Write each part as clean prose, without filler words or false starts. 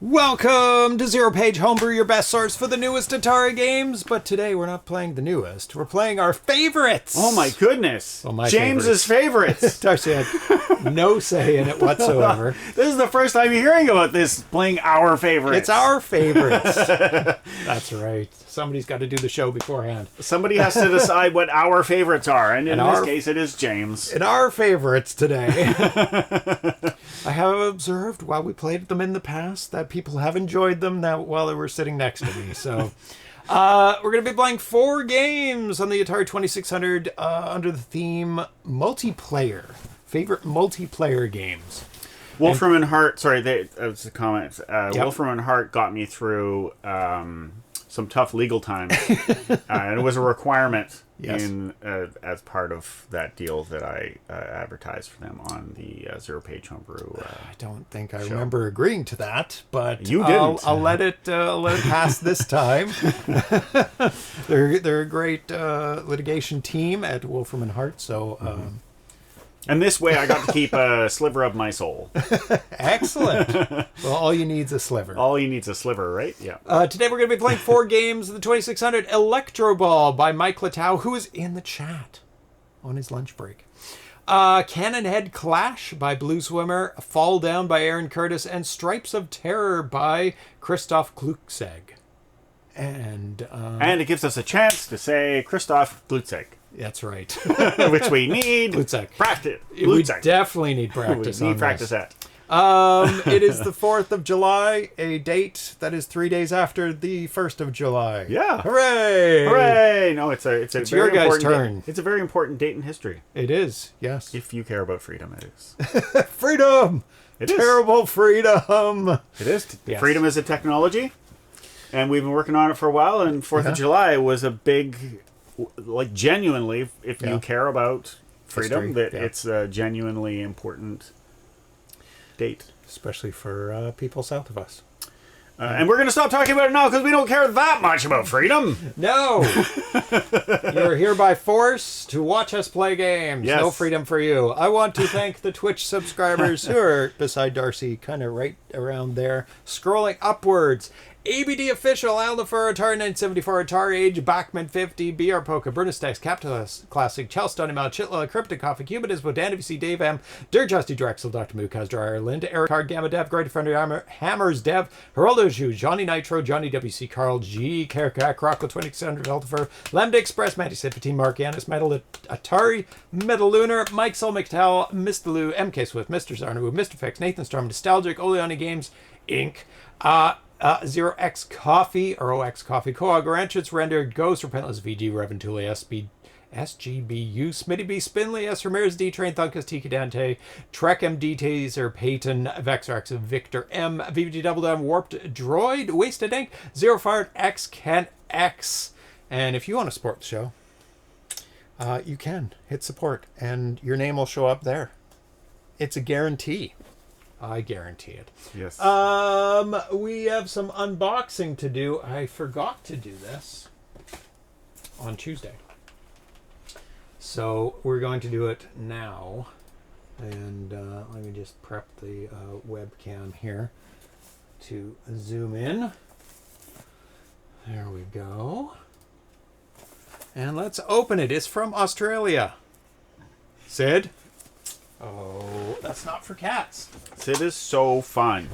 Welcome to ZeroPage Homebrew, your best source for the newest Atari games. But today we're not playing the newest. We're playing our favorites. Oh my goodness. Well, my James's favorites. Darcy had no say in it whatsoever. This is the first time you're hearing about this, playing our favorites. It's our favorites. That's right. Somebody's got to do the show beforehand. Somebody has to decide what our favorites are, and in this case it is James. In our favorites today. I have observed while we played them in the past that people have enjoyed them now while they were sitting next to me. So we're going to be playing 4 games on the Atari 2600 under the theme multiplayer. Favorite multiplayer games. Wolfram and Hart, sorry, that was a comment. Wolfram and Hart got me through some tough legal time. And it was a requirement as part of that deal that I advertised for them on the ZeroPage Homebrew I don't think I remember agreeing to that, but you didn't. I'll let it pass this time. They're a great litigation team at Wolfram and Hart, so... And this way I got to keep a sliver of my soul. Excellent. Well, all you need is a sliver. All you need is a sliver, right? Yeah. Today we're going to be playing 4 games of the 2600. Electroball by Mike Littau, who is in the chat on his lunch break. Cannonhead Clash by Bluswimmer. Fall Down by Aaron Curtis. And Stripes of Terror by Krzysztof Kluczek. And it gives us a chance to say Krzysztof Kluczek. That's right. Which we need practice. We definitely need practice. We need practice at. It is the 4th of July, a date that is 3 days after the 1st of July. Yeah. Hooray! Hooray! No, it's very your guys' turn. It's a very important date in history. It is, yes. If you care about freedom, it is. Freedom! It is. Terrible freedom! It is. Yes. Freedom is a technology, and we've been working on it for a while, and 4th of July was a big... Like, genuinely, if you care about freedom, it's a genuinely important date. Especially for people south of us. And we're going to stop talking about it now because we don't care that much about freedom. No! You're here by force to watch us play games. Yes. No freedom for you. I want to thank the Twitch subscribers who are beside Darcy, kind of right around there, scrolling upwards. ABD Official, Altair, Atari 974, Atari Age, Bachman 50, BR Poker, Bernistex, Capitalist Classic, Chelston, Mal, Chitla, Cryptic Coffee, Cubidus, Bodan, VC, Dave M, Dear Justy Drexel, Dr. Mukaz, Dryer, Lind, Eric Hard, Gamma Dev, Great Friend, Hammers Dev, Geraldo Ju, Johnny Nitro, Johnny WC, Carl G, Kerkak, Rockle 2600, Altair, Lambda Express, Mandy 15, Mark Yanis, Metal Atari, Metal Lunar, Mike Sol McTowell, Mr. Lou, MK Swift, Mr. Zarnawu, Mr. Fix, Nathan Storm, Nostalgic, Oleani Games, Inc., Zero X Coffee, or OX Coffee, Coag Ranchets, Rendered, Ghost, Repentless, VG, Reventuli, SGBU, Smitty B, Spinley, S. Ramirez, D Train, Thunkus, Tiki Dante, Trek MD, Taser, Peyton, Vexrax, Victor M, VVG Double M, Warped Droid, Wasted Ink, Zero Fired, X Can X. And if you want to support the show, you can hit support, and your name will show up there. It's a guarantee. I guarantee it. Yes. We have some unboxing to do. I forgot to do this on Tuesday. So we're going to do it now. And let me just prep the webcam here to zoom in. There we go. And let's open it. It's from Australia. Sid? Oh, that's not for cats. Sid is so fun.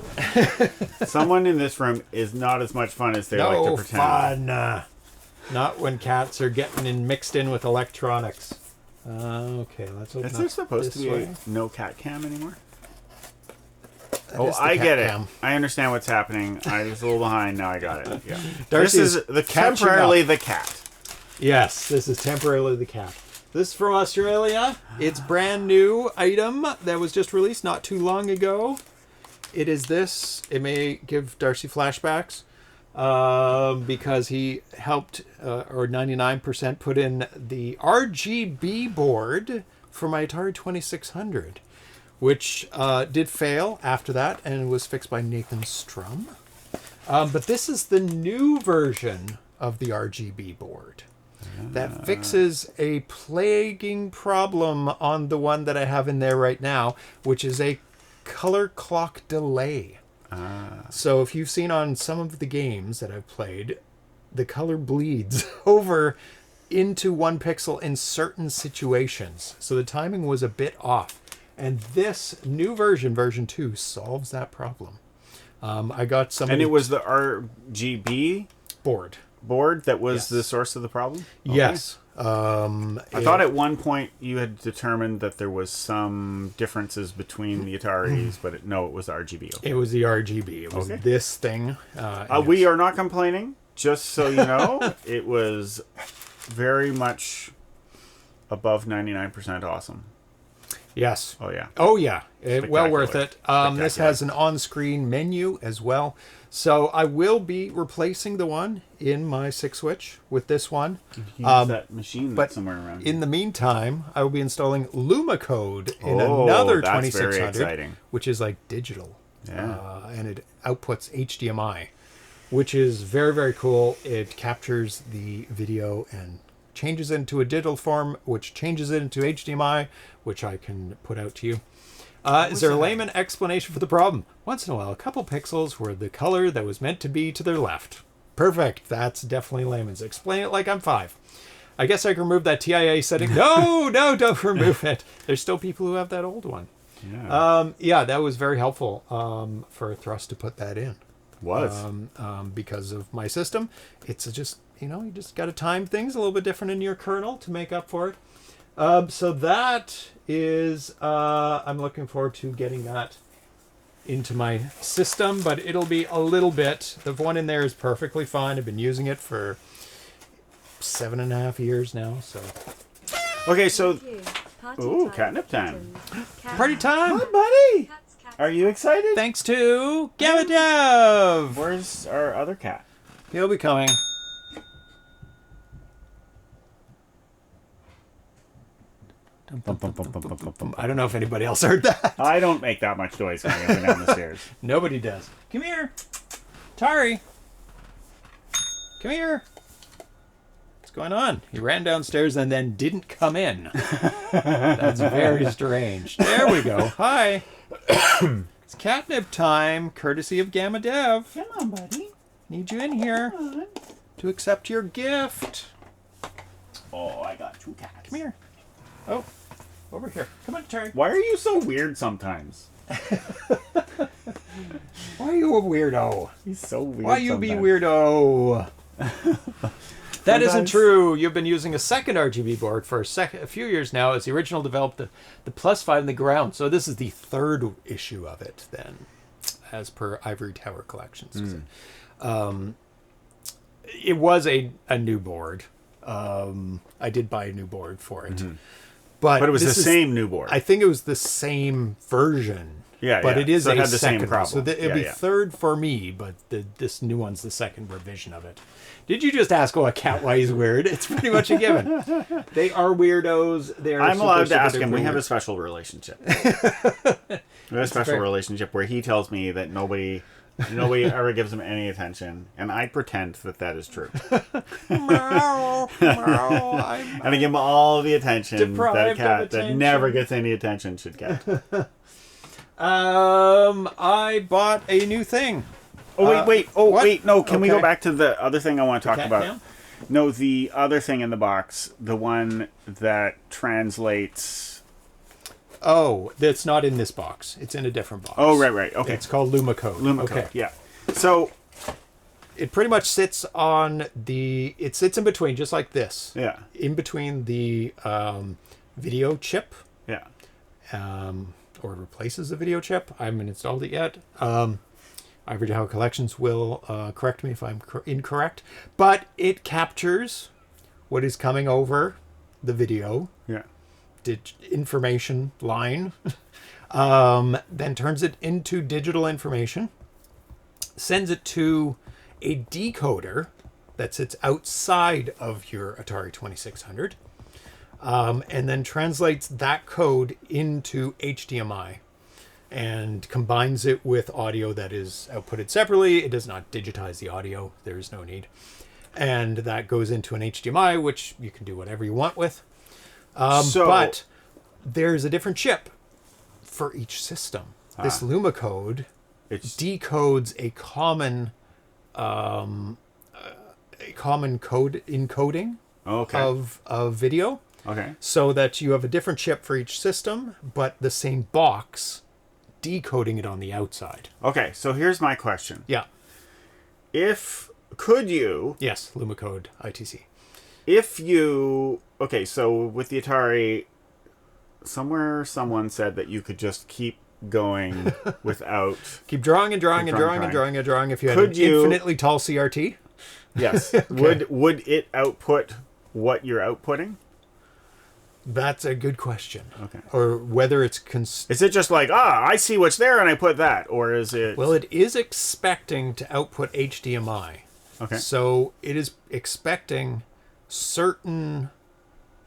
Someone in this room is not as much fun as they like to pretend. No fun. Not when cats are getting mixed in with electronics. Okay, let's open. Is there supposed to be a no cat cam anymore? Oh, I get it. I understand what's happening. I was a little behind. Now I got it. Yeah. This is temporarily the cat. Yes, this is temporarily the cat. This is from Australia. It's brand new item that was just released not too long ago. It is this. It may give Darcy flashbacks because he helped, or 99% put in the RGB board for my Atari 2600, which did fail after that and was fixed by Nathan Strum. But this is the new version of the RGB board that fixes a plaguing problem on the one that I have in there right now, which is a color clock delay. So if you've seen on some of the games that I've played, the color bleeds over into 1 pixel in certain situations. So the timing was a bit off. And this new version 2, solves that problem. I got some... And it was the RGB board that was the source of the problem? Okay. Yes. I thought at one point you had determined that there was some differences between the Ataris, but it was RGB. Okay. It was the RGB. It was this thing. We are not complaining, just so you know. It was very much above 99% awesome. Yes. Oh, yeah. Oh, yeah. Well worth it. This has an on-screen menu as well. So I will be replacing the one in my 6-switch with this one. You use that machine that's somewhere around here. In the meantime, I will be installing LumaCode in another 2600, which is like digital. Yeah. And it outputs HDMI, which is very, very cool. It captures the video and changes it into a digital form, which changes it into HDMI, which I can put out to you. Is there a layman explanation for the problem? Once in a while, a couple pixels were the color that was meant to be to their left. Perfect. That's definitely layman's. Explain it like I'm 5. I guess I can remove that TIA setting. No, don't remove it. There's still people who have that old one. Yeah. That was very helpful for Thrust to put that in. Because of my system. It's just, you just got to time things a little bit different in your kernel to make up for it. So that is, I'm looking forward to getting that into my system, but it'll be a little bit. The one in there is perfectly fine. I've been using it for 7.5 years now, so. Okay, so, catnip time. Party time. Hi, buddy. Are you excited? Thanks to Gamadev. Where's our other cat? He'll be coming. I don't know if anybody else heard that. I don't make that much noise going up and down the stairs. Nobody does. Come here. Tari. Come here. What's going on? He ran downstairs and then didn't come in. That's very strange. There we go. Hi. It's catnip time, courtesy of Gamadev. Come on, buddy. Need you in here to accept your gift. Oh, I got 2 cats. Come here. Oh, over here. Come on, Terry. Why are you so weird sometimes? Why are you a weirdo? He's so weird. Why you be weirdo? That isn't true. You've been using a second RGB board for a few years now. As the original developed the plus 5 in the ground. So this is the 3rd issue of it then, as per Ivory Tower Collections. It was a new board. I did buy a new board for it. But it was the same new board. I think it was the same version. Yeah, but it is so it a had the second same problem. So it'll be 3rd for me, but this new one's the 2nd revision of it. Did you just ask a cat why he's weird? It's pretty much a given. They are weirdos. I'm allowed to ask him. We have a special relationship. We have a special relationship where he tells me that nobody ever gives him any attention, and I pretend that is true. Meow, and I give him all the attention that a cat that never gets any attention should get. I bought a new thing. Oh, wait. Wait. No, can we go back to the other thing I want to talk about? Now? No, the other thing in the box, the one that translates... Oh, that's not in this box. It's in a different box. Oh, right. Okay. It's called LumaCode. Okay. Yeah. So... It pretty much sits on the... It sits in between, just like this. Yeah. In between the video chip. Yeah. Or replaces the video chip. I haven't installed it yet. Ivory Tower Collections will correct me if I'm incorrect. But it captures what is coming over the video. Yeah. Information line. Then turns it into digital information. Sends it to a decoder that sits outside of your Atari 2600. And then translates that code into HDMI and combines it with audio that is outputted separately. It does not digitize the audio. There is no need. And that goes into an HDMI, which you can do whatever you want with. But there's a different chip for each system. This LumaCode decodes a common code encoding of video. Okay. So that you have a different chip for each system, but the same box decoding it on the outside. Okay, so here's my question. Yeah. Could you... Yes, Lumicode ITC. Okay, so with the Atari, someone said that you could just keep going without... Keep drawing and drawing and drawing and drawing and drawing if you had an infinitely tall CRT? Yes. Okay. Would it output what you're outputting? That's a good question. Okay. Or whether it's... Is it just like, I see what's there and I put that? Or is it... Well, it is expecting to output HDMI. Okay. So it is expecting certain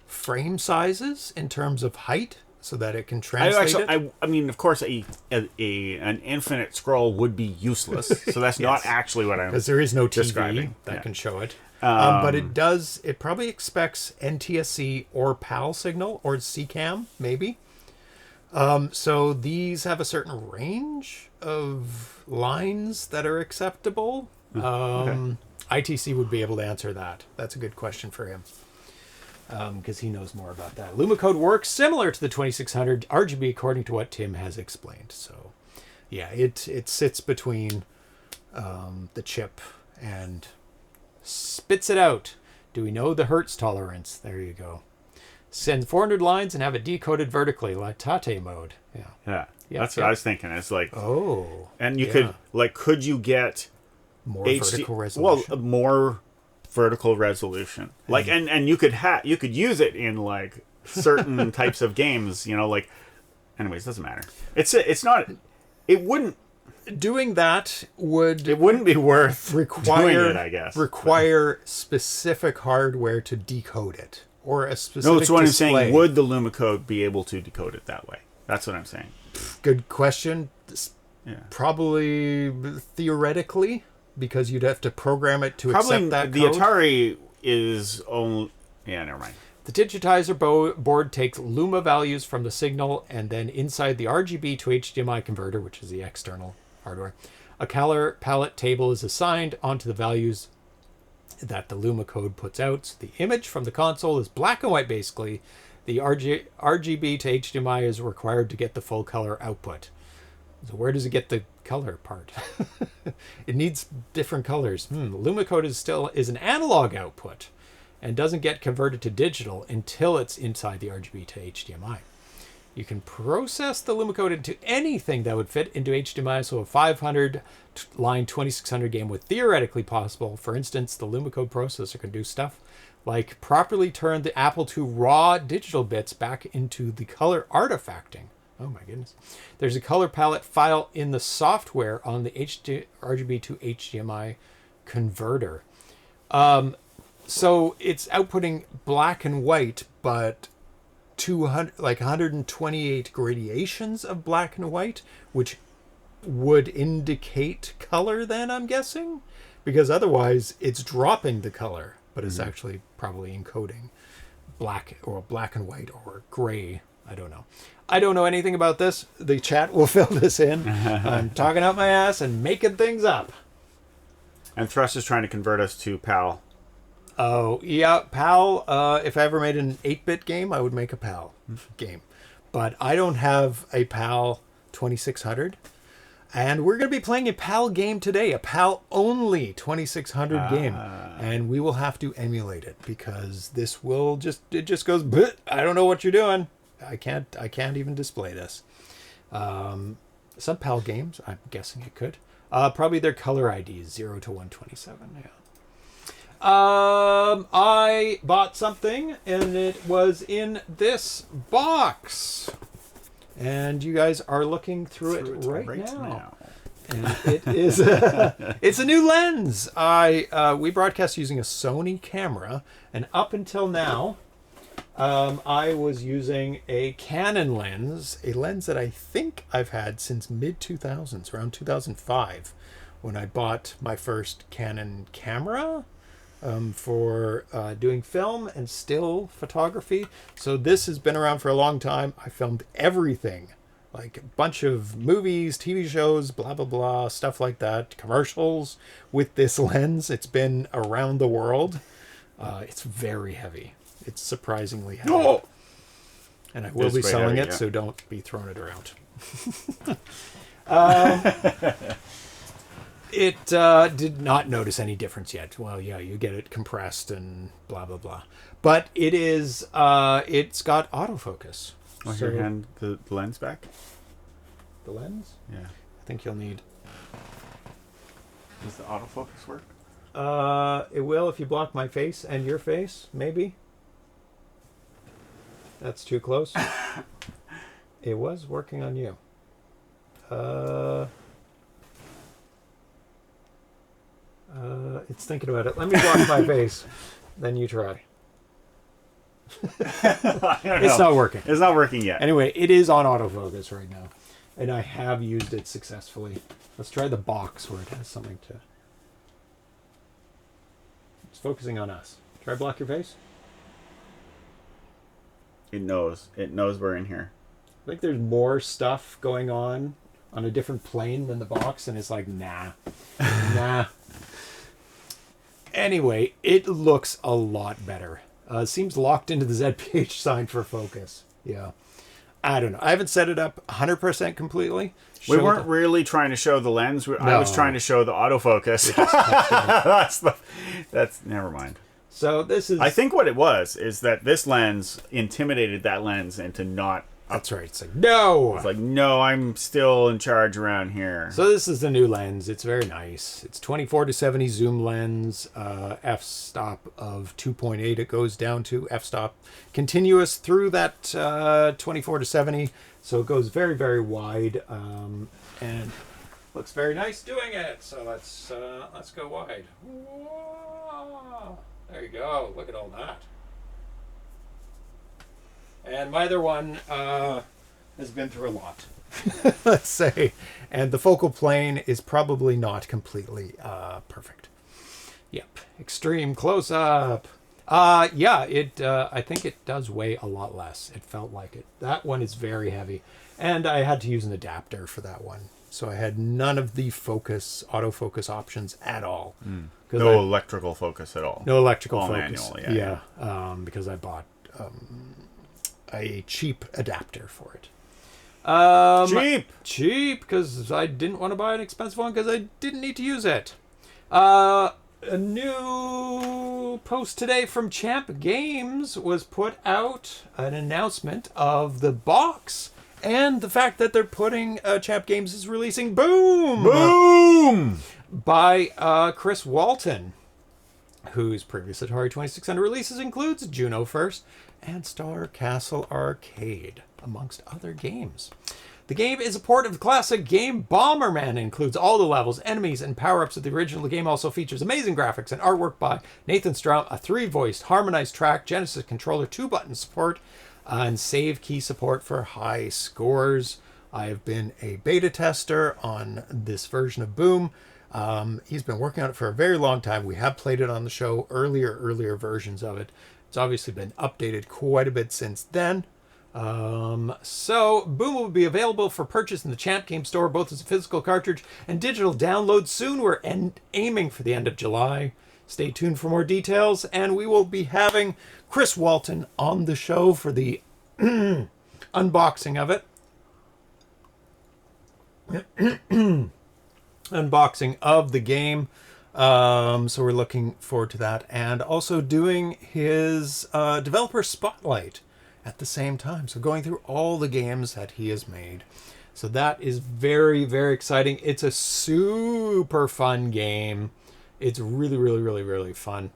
frame sizes in terms of height so that it can translate it. I mean, of course, an infinite scroll would be useless. So that's Yes. not actually what I'm Because there is no TV describing. that can show it. But it probably expects NTSC or PAL signal or CCAM, maybe. So these have a certain range of lines that are acceptable. Okay. ITC would be able to answer that. That's a good question for him. Because he knows more about that. Lumicode works similar to the 2600 RGB according to what Tim has explained. So, yeah, it sits between the chip and spits it out. Do we know the hertz tolerance? There you go. Send 400 lines and have it decoded vertically, like Tate mode. Yeah. That's what I was thinking. It's like... Oh. And you could you get... More vertical resolution. Well, more vertical resolution. Like, and you could use it in like certain types of games. Like, anyways, doesn't matter. It's not. It wouldn't. Doing that would. It wouldn't be worth doing it, I guess. Require specific hardware to decode it, or a specific. No, that's what display. I'm saying. Would the Lumicode be able to decode it that way? That's what I'm saying. Good question. Yeah. Probably theoretically. Because you'd have to program it to accept that code. The Atari is only... Yeah, never mind. The digitizer board takes Luma values from the signal, and then inside the RGB to HDMI converter, which is the external hardware, a color palette table is assigned onto the values that the Luma code puts out. So the image from the console is black and white, basically. The RGB to HDMI is required to get the full color output. So where does it get the color part? It needs different colors. Lumicode is an analog output and doesn't get converted to digital until it's inside the RGB to HDMI. You can process the Lumicode into anything that would fit into HDMI, so a 500 line 2600 game would theoretically possible. For instance, the Lumicode processor can do stuff like properly turn the Apple II raw digital bits back into the color artifacting. Oh my goodness. There's a color palette file in the software on the RGB to HDMI converter. So it's outputting black and white, but 128 gradations of black and white, which would indicate color then, I'm guessing? Because otherwise it's dropping the color, but it's actually probably encoding black and white or gray. I don't know. I don't know anything about this. The chat will fill this in. I'm talking out my ass and making things up. And Thrust is trying to convert us to PAL. Oh, yeah, PAL. If I ever made an 8-bit game, I would make a PAL game. But I don't have a PAL 2600. And we're going to be playing a PAL game today, a PAL-only 2600 game. And we will have to emulate it because it just goes, I don't know what you're doing. I can't even display this. Some PAL games, I'm guessing it could. Probably their color ID is 0 to 127. Yeah. I bought something and it was in this box. And you guys are looking through it right now. And it is it's a new lens. We broadcast using a Sony camera, and up until now I was using a Canon lens, a lens that I think I've had since mid-2000s, around 2005, when I bought my first Canon camera for doing film and still photography. So this has been around for a long time. I filmed everything Like a bunch of movies, TV shows, blah, blah, blah, stuff like that. Commercials with this lens. It's been around the world. It's very heavy. It's surprisingly heavy. Oh! And I will be selling it, so don't be throwing it around. It did not notice any difference yet. Well, yeah, you get it compressed and blah, blah, blah. But it is, it's got autofocus. Oh, so, here, hand the lens back. The lens? Yeah. I think you'll need... Does the autofocus work? It will if you block my face and your face, maybe. That's too close. It was working on you. It's thinking about it. Let me block my face. Then you try. It's not working. It's not working yet. Anyway, it is on autofocus right now. And I have used it successfully. Let's try the box where it has something to... It's focusing on us. Try block your face. It knows. It knows we're in here. I think there's more stuff going on a different plane than the box, and it's like, nah. Nah. Anyway, it looks a lot better. Seems locked into the ZPH sign for focus. Yeah. I don't know. I haven't set it up 100% completely. We weren't really trying to show the lens. I was trying to show the autofocus. That's never mind. So this is... I think what it was is that this lens intimidated that lens into not... That's right. It's like, no! It's like, no, I'm still in charge around here. So this is the new lens. It's very nice. It's 24-70 zoom lens, f-stop of 2.8 it goes down to, f-stop continuous through that 24-70. So it goes very, very wide, and looks very nice doing it. So let's go wide. Whoa. There you go. Look at all that. And my other one has been through a lot, let's say. And the focal plane is probably not completely perfect. Yep. Extreme close-up. Yeah, I think it does weigh a lot less. It felt like it. That one is very heavy. And I had to use an adapter for that one. So I had none of the autofocus options at all. No electrical focus at all. No electrical all focus. Manual, yeah. Because I bought... a cheap adapter for it. Cheap, because I didn't want to buy an expensive one because I didn't need to use it. A new post today from Champ Games was put out, an announcement of the box and the fact that they're putting Champ Games is releasing Boom by Chris Walton, whose previous Atari 2600 releases includes Juno First and Star Castle Arcade, amongst other games. The game is a port of the classic game Bomberman and includes all the levels, enemies, and power-ups of the original. The game also features amazing graphics and artwork by Nathan Strum, a 3-voiced harmonized track, Genesis controller, 2-button support, and save key support for high scores. I have been a beta tester on this version of Boom. He's been working on it for a very long time. We have played it on the show, earlier versions of it. It's obviously been updated quite a bit since then. So Boom will be available for purchase in the Champ Game Store, both as a physical cartridge and digital download soon. We're aiming for the end of July. Stay tuned for more details, and we will be having Chris Walton on the show for the unboxing of it. Unboxing of the game. So we're looking forward to that, and also doing his developer spotlight at the same time. So going through all the games that he has made. So that is very, very exciting. It's a super fun game. It's really, really, really, really fun.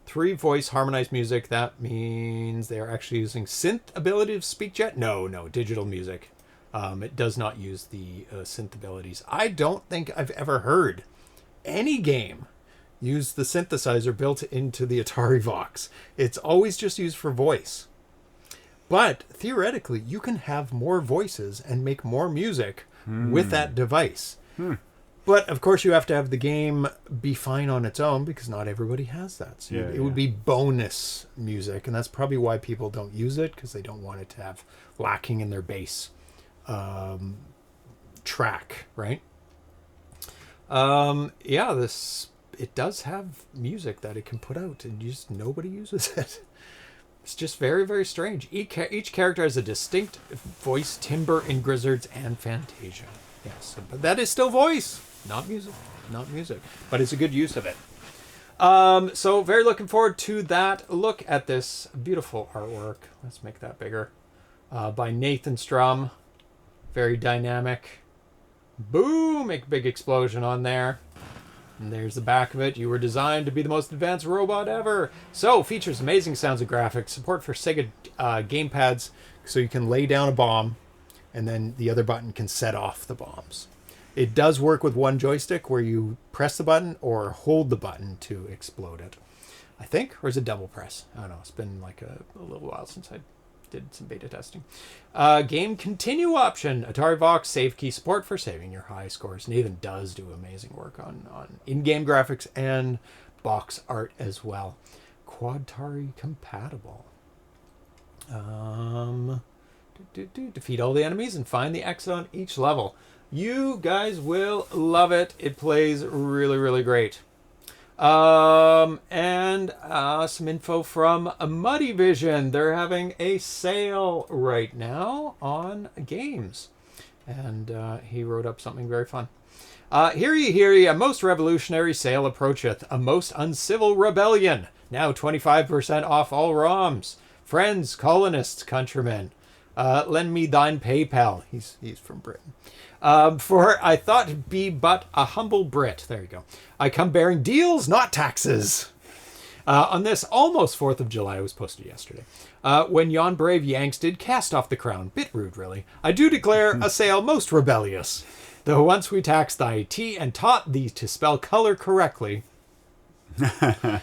3-voice harmonized music. That means they are actually using synth ability to speak yet? No, digital music. It does not use the synth abilities. I don't think I've ever heard any game use the synthesizer built into the Atari Vox. It's always just used for voice. But theoretically, you can have more voices and make more music with that device. But of course, you have to have the game be fine on its own because not everybody has that. So it would be bonus music, and that's probably why people don't use it, because they don't want it to have lacking in their bass. track, right? It does have music that it can put out, and just nobody uses it. It's just very, very strange. Each character has a distinct voice, timbre in Grizzards and Fantasia. Yes, but that is still voice, not music. Not music, but it's a good use of it. So very looking forward to that. Look at this beautiful artwork. Let's make that bigger. By Nathan Strum. Very dynamic. Boom! Make a big explosion on there. And there's the back of it. You were designed to be the most advanced robot ever. So, features amazing sounds and graphics. Support for Sega gamepads, so you can lay down a bomb, and then the other button can set off the bombs. It does work with one joystick, where you press the button or hold the button to explode it. I think, or is it double press? I don't know. It's been like a little while since I did some beta testing. Game continue option. Atari Vox save key support for saving your high scores. Nathan does do amazing work on in-game graphics and box art as well. Quadtari compatible. Defeat all the enemies and find the exit on each level. You guys will love it. It plays really, really great. And some info from Muddy Vision. They're having a sale right now on games. And he wrote up something very fun. Hear ye, a most revolutionary sale approacheth, a most uncivil rebellion. Now 25% off all ROMs. Friends, colonists, countrymen. Lend me thine PayPal. He's from Britain. For I thought be but a humble Brit. There you go. I come bearing deals, not taxes. On this almost 4th of July, it was posted yesterday. When yon brave Yanks did cast off the crown, bit rude really, I do declare a sale most rebellious. Though once we taxed thy T and taught thee to spell color correctly,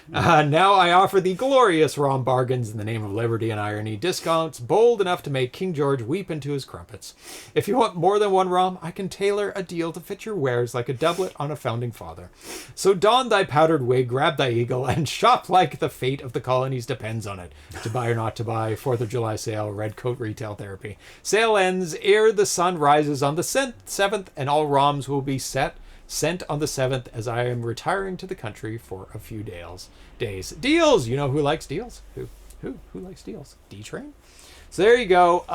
now I offer thee glorious ROM bargains in the name of liberty and irony, discounts bold enough to make King George weep into his crumpets. If you want more than one ROM, I can tailor a deal to fit your wares like a doublet on a founding father. So don thy powdered wig, grab thy eagle, and shop like the fate of the colonies depends on it. To buy or not to buy, 4th of July sale, Red Coat Retail Therapy. Sale ends ere the sun rises on the 7th, and all ROMs will be sent on the 7th, as I am retiring to the country for a few days. Deals! You know who likes deals? Who likes deals? D-Train? So there you go.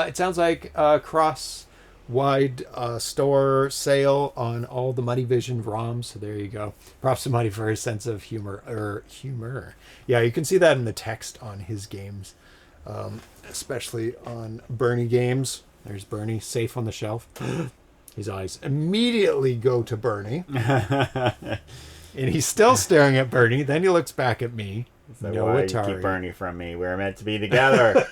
It sounds like a cross-wide store sale on all the Muddy Vision ROMs. So there you go. Props to Muddy for his sense of humor. Yeah, you can see that in the text on his games, especially on Bernie games. There's Bernie, safe on the shelf. His eyes immediately go to Bernie. And he's still staring at Bernie. Then he looks back at me. So no why Atari. You keep Bernie from me? We're meant to be together.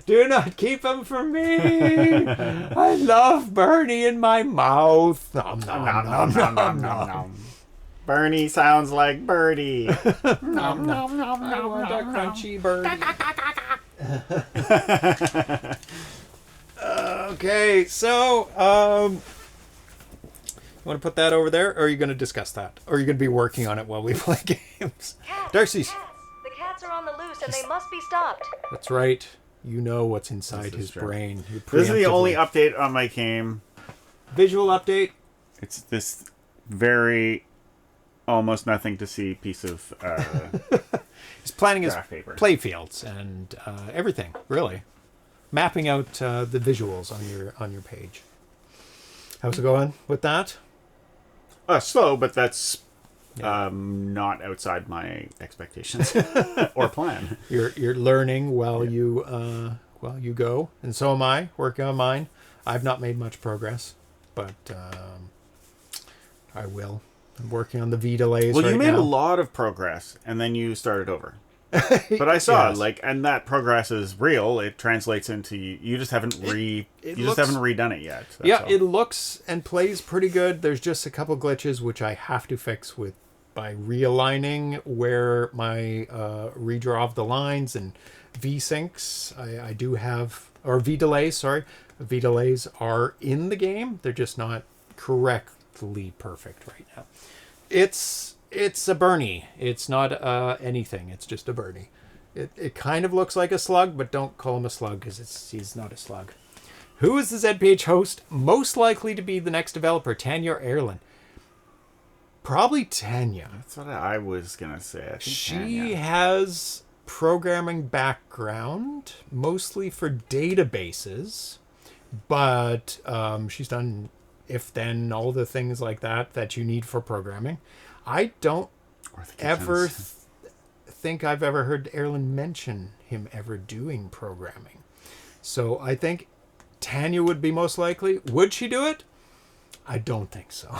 Do not keep him from me. I love Bernie in my mouth. Nom, nom, nom, nom, nom, nom, nom. Bernie sounds like Birdie. Nom, nom, nom, I want a crunchy Bernie. Okay, so you want to put that over there, or are you going to discuss that? Or are you going to be working on it while we play games? Darcy's. The cats are on the loose and they must be stopped. That's right. You know what's inside his brain. This is the only update on my game. Visual update. It's this very almost nothing to see piece of he's planning his paper. Play fields and everything, really. Mapping out the visuals on your page. How's it going with that? Slow, but that's not outside my expectations or plan. You're learning while you go, and so am I. Working on mine. I've not made much progress, but I will. I'm working on the V delays. Well, you made now. a lot of progress, and then you started over. But I saw yes. and that progress is real. It translates into you just haven't haven't redone it yet. Yeah, all. It looks and plays pretty good. There's just a couple glitches which I have to fix by realigning where my redraw of the lines and V syncs. I do have V delays. Sorry, V delays are in the game. They're just not correctly perfect right now. It's a Bernie. It's not anything. It's just a Bernie. It kind of looks like a slug, but don't call him a slug because he's not a slug. Who is the ZPH host most likely to be the next developer, Tanya or Erlen? Probably Tanya. That's what I was going to say. I think She Tanya. has programming background, mostly for databases, but she's done if-then, all the things like that you need for programming. I don't ever think I've ever heard Erlen mention him ever doing programming. So I think Tanya would be most likely. Would she do it? I don't think so.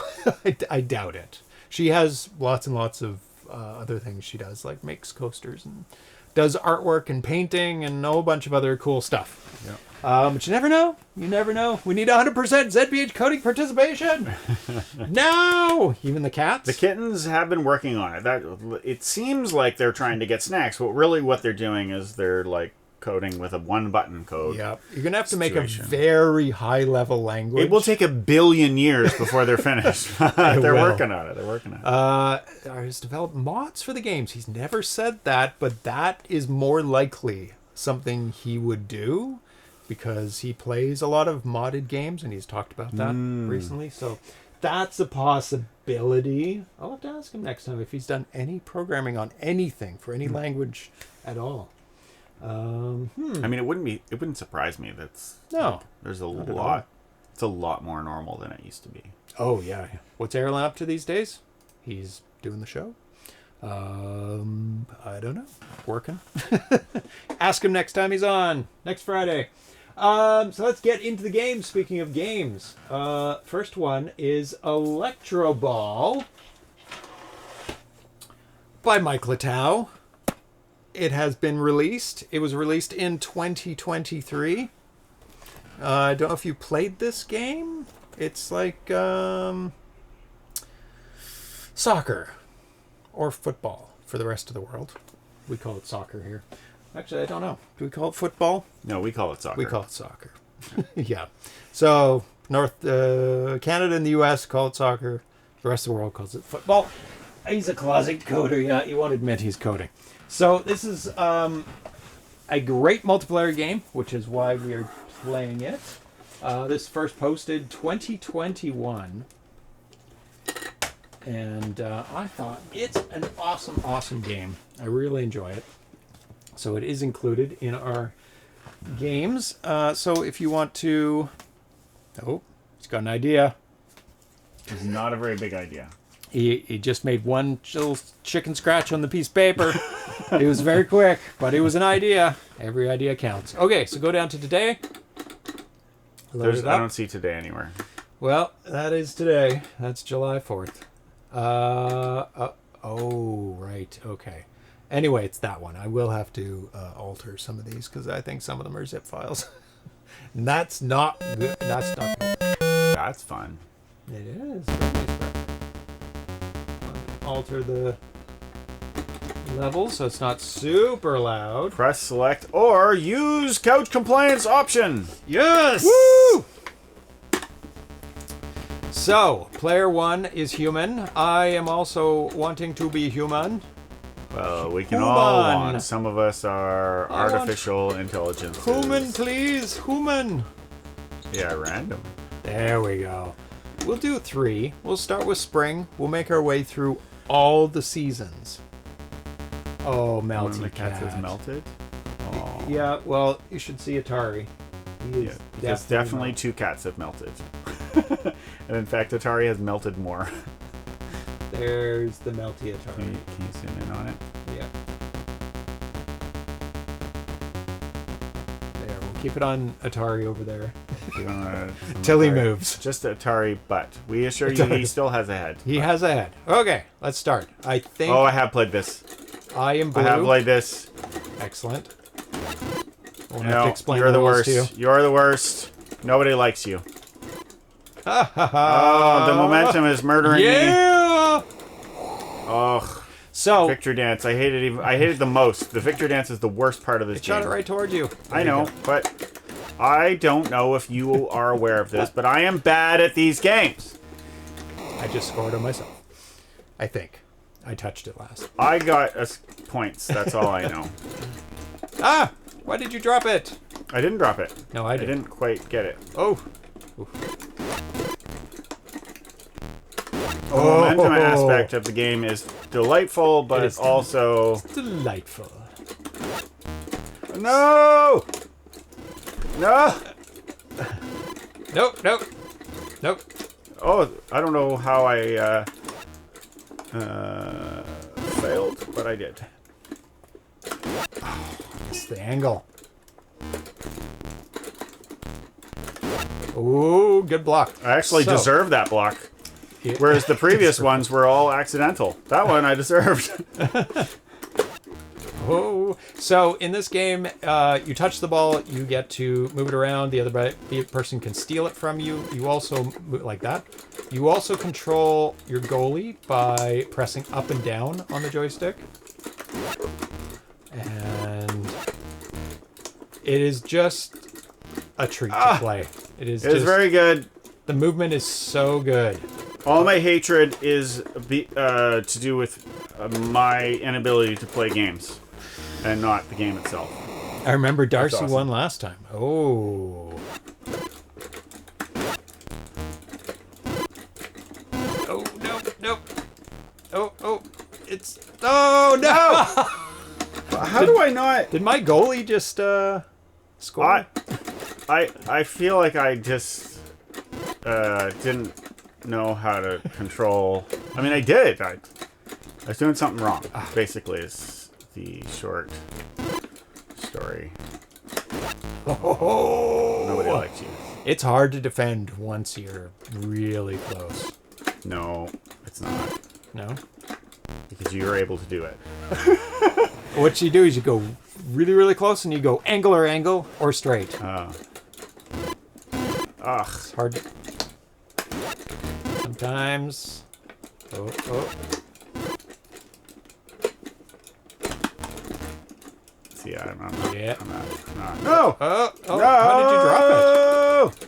I doubt it. She has lots and lots of other things she does, like makes coasters and does artwork and painting and a whole bunch of other cool stuff. Yep. But you never know. You never know. We need 100% ZPH coding participation. No! Even the cats? The kittens have been working on it. It seems like they're trying to get snacks, but really what they're doing is they're like coding with a one-button code. Yep. You're going to have to make a situation. very high-level language. It will take 1 billion years before they're finished. They're working on it. They're working on it. He's developed mods for the games. He's never said that, but that is more likely something he would do because he plays a lot of modded games, and he's talked about that recently. So that's a possibility. I'll have to ask him next time if he's done any programming on anything for any language at all. I mean, it wouldn't surprise me. There's a lot. It's a lot more normal than it used to be. Oh yeah. What's Erlen up to these days? He's doing the show. I don't know. Working. Ask him next time he's on. Next Friday. So let's get into the game. Speaking of games, first one is Electroball by Mike Littau. It has been released. It was released in 2023. I don't know if you played this game. It's like soccer or football for the rest of the world. We call it soccer here. Actually, I don't know. Do we call it football? No, we call it soccer. We call it soccer. Yeah. So North Canada and the U.S. call it soccer. The rest of the world calls it football. He's a closet coder. Yeah, you won't admit he's coding. So this is a great multiplayer game, which is why we are playing it. This first posted 2021. And I thought it's an awesome, awesome game. I really enjoy it. So it is included in our games. So if you want to... Oh, he's got an idea. It's not a very big idea. He just made one little chicken scratch on the piece of paper. It was very quick, but it was an idea. Every idea counts. Okay, so go down to today. I don't see today anywhere. Well, that is today. That's July 4th. Oh, right. Okay. Anyway, it's that one. I will have to alter some of these because I think some of them are zip files. And that's not good. That's not good. That's fun. It is. Alter the level so it's not super loud. Press select or use couch compliance option. Yes! Woo! So, player one is human. I am also wanting to be human. Well, we can all Human. want. Some of us are I want artificial intelligence. Human, please. Human. Yeah, random. There we go. We'll do 3. We'll start with spring. We'll make our way through all the seasons. Oh, One of melty the cats cat. is melted. Oh. Yeah, well, you should see Atari. He Yeah, is because definitely 2 cats have melted. And in fact, Atari has melted more. There's the melty Atari. Can you zoom in on it? Yeah. There, we'll keep it on Atari over there. Till he moves. Just Atari, but we assure you he still has a head. He has a head. Okay, let's start. I think Oh, I have played this. I am blue. I have played this. Excellent. Won't have to No, explain you're the rules worst. to you. You're the worst. Nobody likes you. Ha, ha, Oh, ha. the momentum is murdering me. Yeah! Ugh. So, Victory dance. I hate it. I hate it the most. The victory dance is the worst part of this it shot game. it right towards you. I know, but I don't know if you are aware of this, but I am bad at these games. I just scored on myself. I think. I touched it last. I got points. That's all I know. Ah! Why did you drop it? I didn't drop it. No, I didn't. didn't quite get it. Oh. The momentum aspect of the game is delightful, but it's also... Delightful. No! No! Nope, nope. Nope. Oh, I don't know how I failed, but I did. It's the angle. Ooh, good block. I actually deserved that block. Yeah. Whereas the previous ones were all accidental. That one I deserved. Oh, so in this game, you touch the ball, you get to move it around. The other person can steal it from you. You also like that. You also control your goalie by pressing up and down on the joystick, and it is just a treat to play. It is. It's very good. The movement is so good. All my hatred is to do with my inability to play games, and not the game itself. I remember Darcy awesome. won last time. Oh. Oh, no, no. Oh, it's... Oh, no! How do I not... Did my goalie just score? I feel like I just didn't know how to control... I mean, I did. I was doing something wrong, basically, is the short story. Oh, Nobody likes you. It's hard to defend once you're really close. No, it's not. No? Because you're able to do it. What you do is you go really, really close and you go angle or straight. Ugh. It's hard to... Sometimes... Oh. See, I'm not. Yeah. I'm not. No! Oh, No! how did you drop it?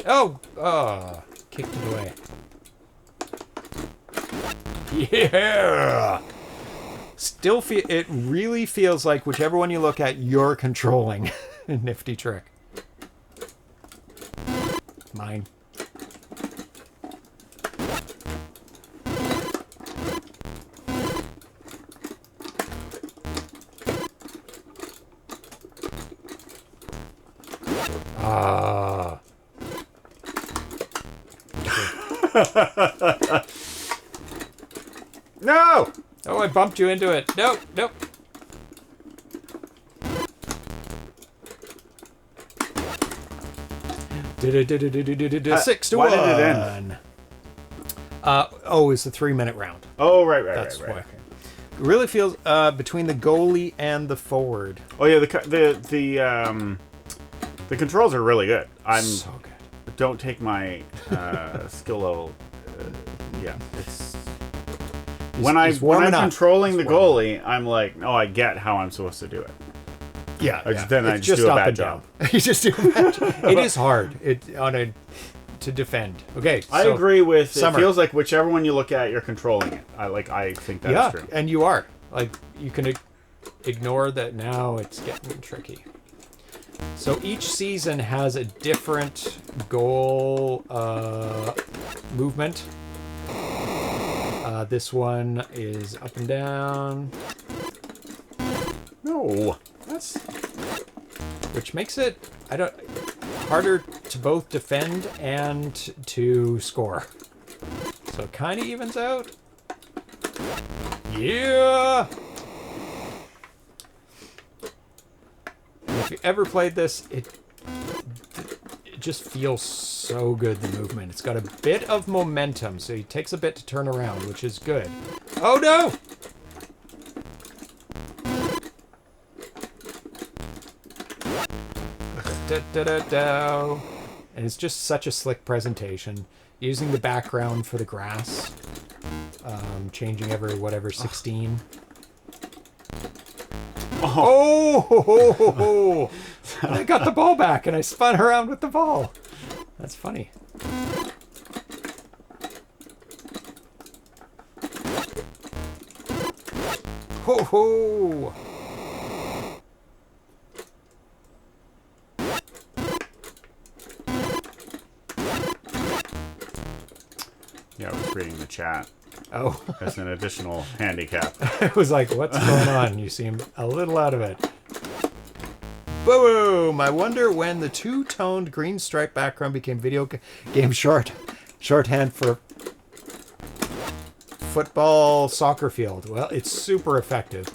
No! Oh, kicked it away. Yeah! Still it really feels like whichever one you look at, you're controlling. Nifty trick. Mine. No! Oh, I bumped you into it. Nope. 6 to 1. Why did it end? It's a 3-minute round. Oh, right. That's why. It really feels between the goalie and the forward. Oh yeah, the controls are really good. So good. Don't take my skill level. It's when I'm controlling the goalie, I'm like, oh, I get how I'm supposed to do it. Yeah. Then I just do a bad job. You just do a bad job. It is hard. To defend. Okay. I agree with. Summer. It feels like whichever one you look at, you're controlling it. I think that's true. And you are. Like, you can ignore that now it's getting tricky. So each season has a different goal movement. This one is up and down. No. Which makes it harder to both defend and to score. So it kind of evens out. Yeah! And if you ever played this, it just feels so good, the movement. It's got a bit of momentum, so it takes a bit to turn around, which is good. Oh no! And it's just such a slick presentation. Using the background for the grass. Changing every, 16. Oh! And I got the ball back and I spun around with the ball. That's funny. Ho ho! reading the chat. Oh. As an additional handicap. I was like, what's going on? You seem a little out of it. Boom! I wonder when the two-toned green stripe background became video game shorthand for football soccer field. Well, it's super effective.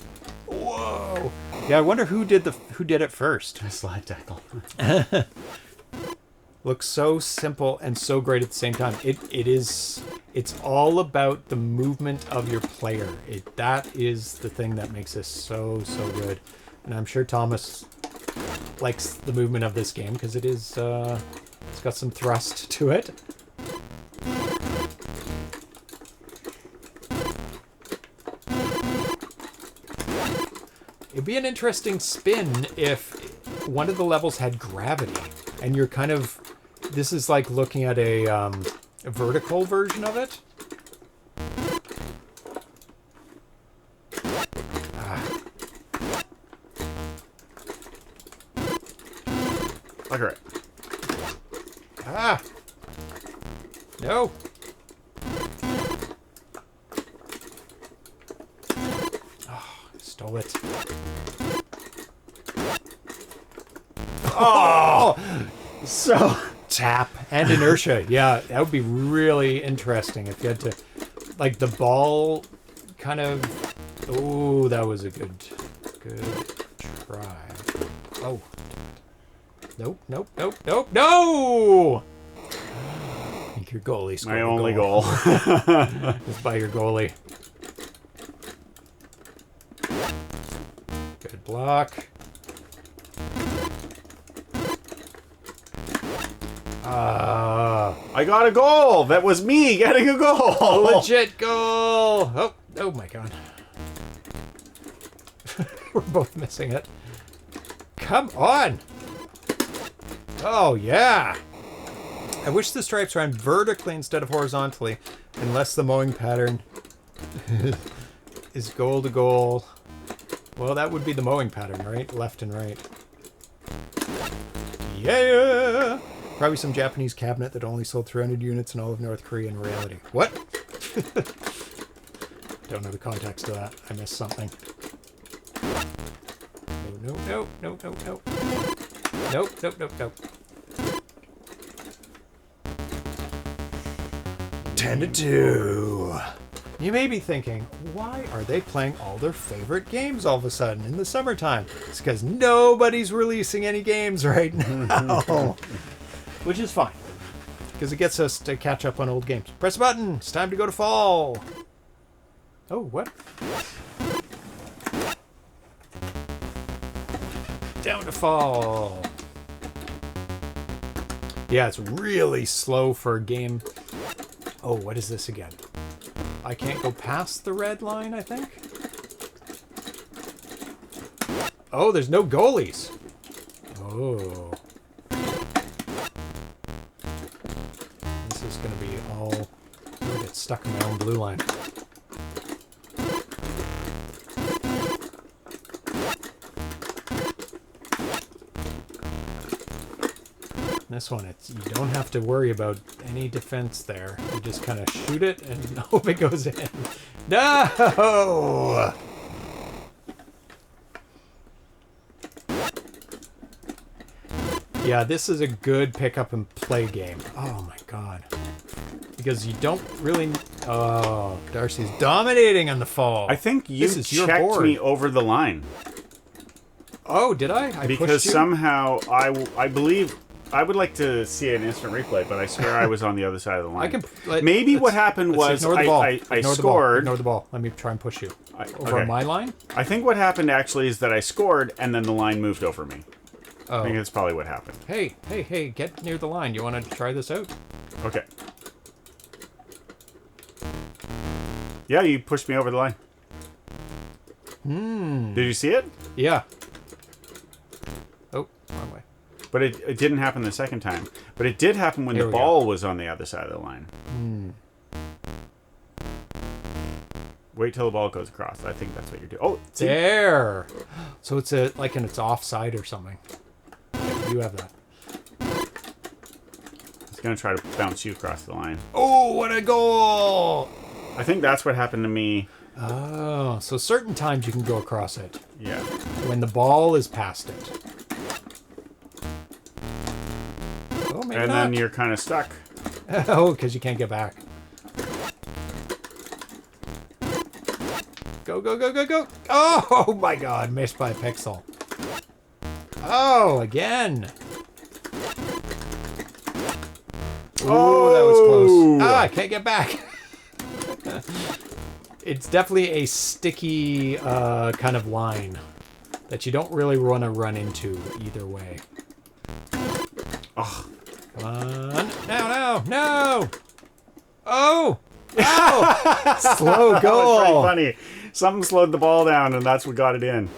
Whoa! Yeah, I wonder who did it first. Slide tackle. Looks so simple and so great at the same time. It's all about the movement of your player. That is the thing that makes this so good. And I'm sure Thomas likes the movement of this game because it's got some thrust to it. It'd be an interesting spin if one of the levels had gravity and you're kind of, this is like looking at a vertical version of it. Look at it. Ah! No! Oh, stole it. Oh! So Tap and inertia. Yeah, that would be really interesting if you had to, like the ball kind of. Oh, that was a good try. Oh. Nope. No! I think your goalie scored my the only goal. goal. It's by your goalie. Good block. I got a goal. That was me getting a goal. Legit goal. Oh my god. We're both missing it. Come on. Oh yeah. I wish the stripes ran vertically instead of horizontally, unless the mowing pattern is goal to goal. Well, that would be the mowing pattern, right? Left and right. Yeah. Probably some Japanese cabinet that only sold 300 units in all of North Korea in reality. What? Don't know the context of that. I missed something. No. Nope. 10-2. You may be thinking, why are they playing all their favorite games all of a sudden in the summertime? It's because nobody's releasing any games right now. Which is fine, because it gets us to catch up on old games. Press a button. It's time to go to fall. Oh, what? Down to fall. Yeah, it's really slow for a game. Oh, what is this again? I can't go past the red line, I think? Oh, there's no goalies. Oh. This is going to be all... I'm going to get stuck in my own blue line. This one, you don't have to worry about any defense there. You just kind of shoot it and hope it goes in. No! Yeah, this is a good pick up and play game. Oh my god. Because you don't really... Oh, Darcy's dominating on the fall. I think you checked me over the line. Oh, did I? Because somehow I believe... I would like to see an instant replay, but I swear I was on the other side of the line. Maybe what happened was I scored. Ignore the ball. Let me try and push you. Over my line? I think what happened actually is that I scored and then the line moved over me. Oh. I think that's probably what happened. Hey, get near the line. You want to try this out? Okay. Yeah, you pushed me over the line. Did you see it? Yeah. Oh, wrong way. But it didn't happen the second time. But it did happen when the ball was on the other side of the line. Wait till the ball goes across. I think that's what you're doing. Oh, see? There. So it's like it's offside or something. You have that. gonna try to bounce you across the line. Oh, what a goal! I think that's what happened to me. Oh, so certain times you can go across it. Yeah. When the ball is past it. Oh, maybe And not. then you're kind of stuck. Oh, because you can't get back. Go, go, go, go, go. Oh, my God. Missed by a pixel. Oh, again. Oh, that was close. Ah, I can't get back. It's definitely a sticky kind of line that you don't really want to run into either way. Oh. Come on. No, no, no. Oh. Oh. Slow That was goal. pretty funny. Something slowed the ball down, and that's what got it in.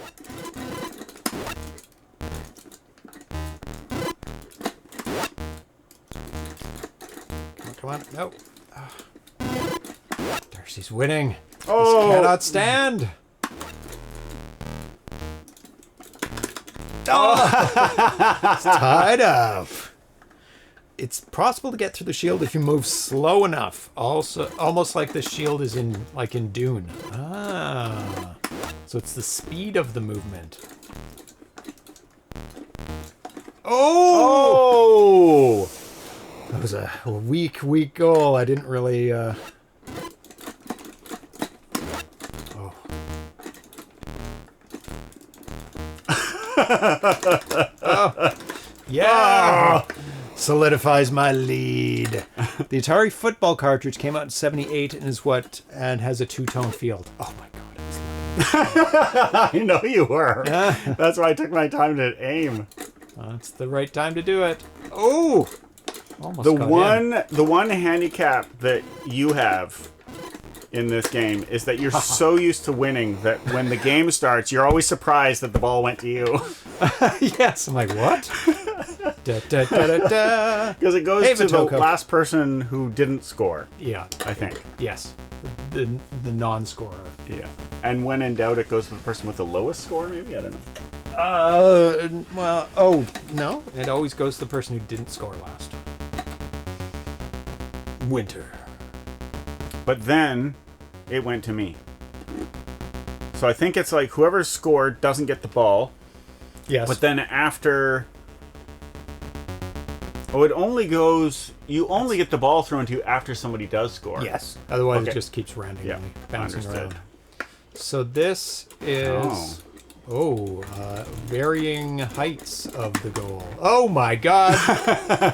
Come on. No. Darcy's winning. Oh! This cannot stand. Oh! It's tied up. It's possible to get through the shield if you move slow enough. Also, almost like the shield is in Dune. Ah. So it's the speed of the movement. Oh! Oh! That was a weak goal. I didn't really... Oh. Oh. Yeah! Oh. Solidifies my lead. The Atari football cartridge came out in '78 and has a two-tone field. Oh my God. I know you were. That's why I took my time to aim. That's the right time to do it. Oh! Almost The got in. one handicap that you have in this game is that you're so used to winning that when the game starts, you're always surprised that the ball went to you. Yes, I'm like, what? Da, da, da, da, da. Because it goes to Vatoko. the last person who didn't score, Yeah, I think. yes. The non-scorer. Yeah. And when in doubt, it goes to the person with the lowest score, maybe? I don't know. Well, oh, no. It always goes to the person who didn't score last. Winter. But then it went to me. So I think it's like whoever scored doesn't get the ball. Yes. But then after... Oh, it only goes... You only get the ball thrown to you after somebody does score. Yes. Otherwise, Okay. it just keeps randomly Yeah, bouncing understood. around. So this is... varying heights of the goal. Oh my God.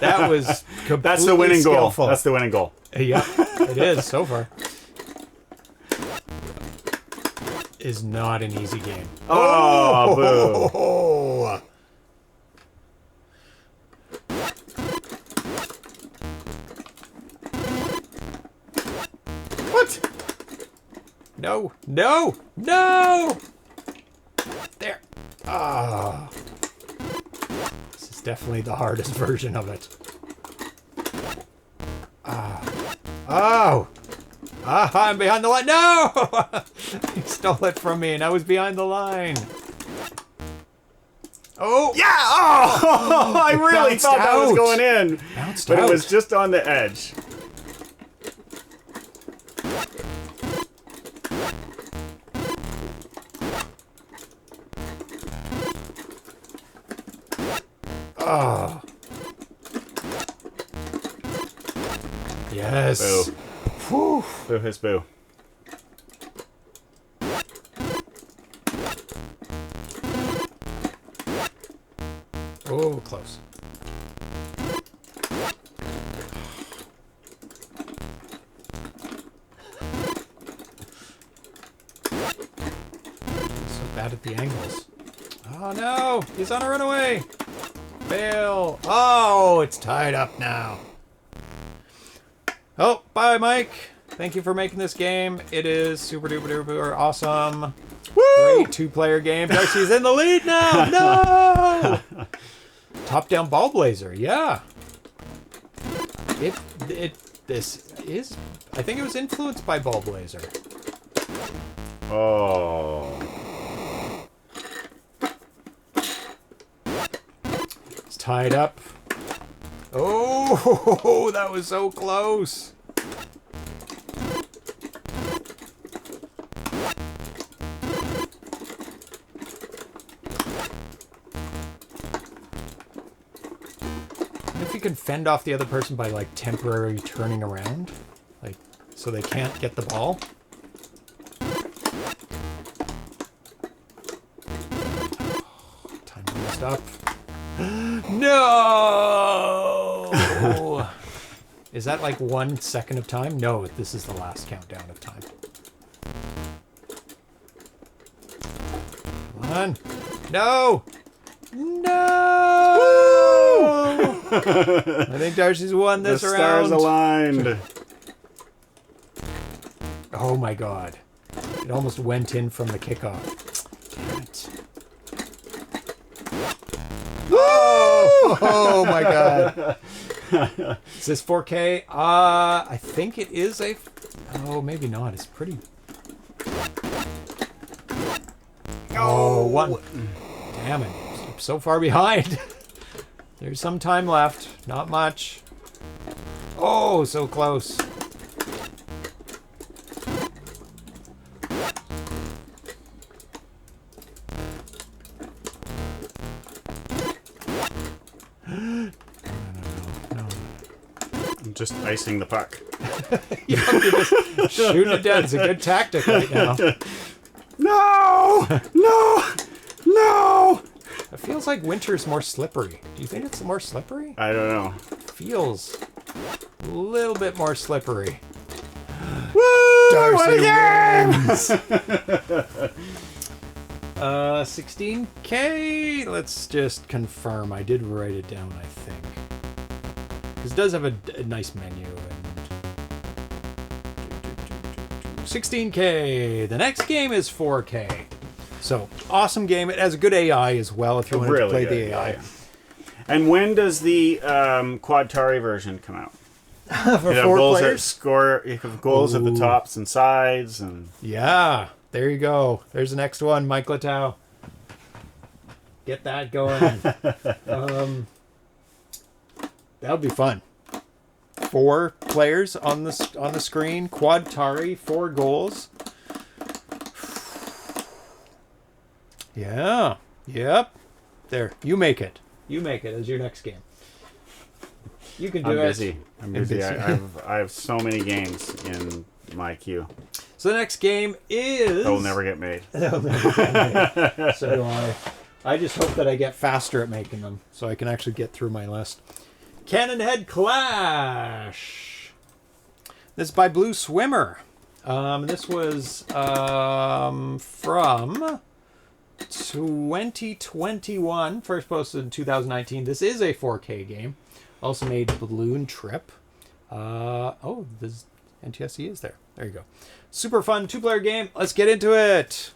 That was completely That's the winning skillful. goal. That's the winning goal. Yeah, it is so far. Is not an easy game. Oh, boo. Oh. What? No, no, no! There. Ah. This is definitely the hardest version of it. Ah. Oh! Ah, I'm behind the line. No! He stole it from me and I was behind the line. Oh! Yeah! Oh! I really bounced thought that was out. going in. Bounced But out. it was just on the edge. Oh. Yes. Boo. Whew. Boo his boo. Oh, close. So bad at the angles. Oh no! He's on a runaway! Fail! Oh, it's tied up now. Oh, bye, Mike. Thank you for making this game. It is super duper duper awesome. Woo! Great two-player game. Darcy's in the lead now. No. Top-down ball blazer. Yeah. This is. I think it was influenced by Ball Blazer. Oh. It's tied up. Oh, that was so close. If you can fend off the other person by like temporarily turning around, like so they can't get the ball. Time almost up. No! Is that like 1 second of time? No, this is the last countdown of time. Come on. No! No! I think Darcy's won this round. The stars aligned. Oh my god. It almost went in from the kickoff. Damn it. Oh my god. Is this 4K? I think it is a... Oh, maybe not. It's pretty... Oh, one. Damn it. I'm so far behind. There's some time left. Not much. Oh, so close. Just icing the puck. Yeah, you're just shooting it down. It's a good tactic right now. No! No! No! It feels like winter's more slippery. Do you think it's more slippery? I don't know. Feels a little bit more slippery. Woo! Darcy wins! 16K. Let's just confirm. I did write it down, I think. Because it does have a nice menu. And 16K. The next game is 4K. So, awesome game. It has a good AI as well if you want to play the AI. Yeah. And when does the Quadtari version come out? For 4 players? You have goals at the tops and sides. And yeah. There you go. There's the next one. Mike Littau. Get that going. That would be fun. 4 players on the screen. Quadtari, 4 goals. Yeah. Yep. There. You make it. You make it as your next game. You can do it. I'm busy. I have so many games in my queue. So the next game is... They'll never get made. They'll never get made. So do I. I just hope that I get faster at making them so I can actually get through my list. Cannonhead Clash. This is by Bluswimmer. This was from 2021. First posted in 2019. This is a 4K game. Also made Balloon Trip. Oh, this NTSC is there. There you go. Super fun 2-player game. Let's get into it.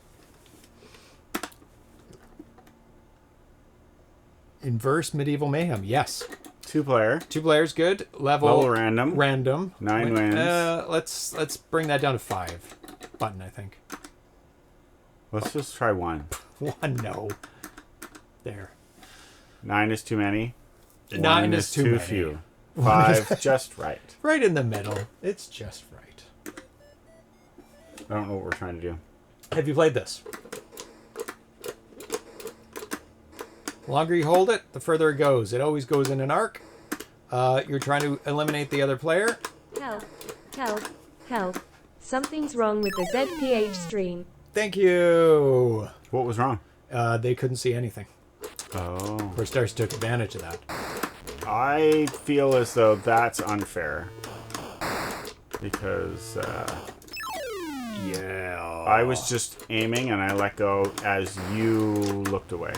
Inverse Medieval Mayhem. Yes. 2-player. 2 players, good. Level random. Random. 9 wins. Let's bring that down to 5. Button, I think. Let's just try 1. 1, no. There. 9 is too many. 9 is too many. Few. 5, just right. Right in the middle. It's just right. I don't know what we're trying to do. Have you played this? The longer you hold it, the further it goes. It always goes in an arc. You're trying to eliminate the other player. Help. Help. Help. Something's wrong with the ZPH stream. Thank you. What was wrong? They couldn't see anything. Oh. Of course, Darcy took advantage of that. I feel as though that's unfair. Because Yeah. I was just aiming and I let go as you looked away.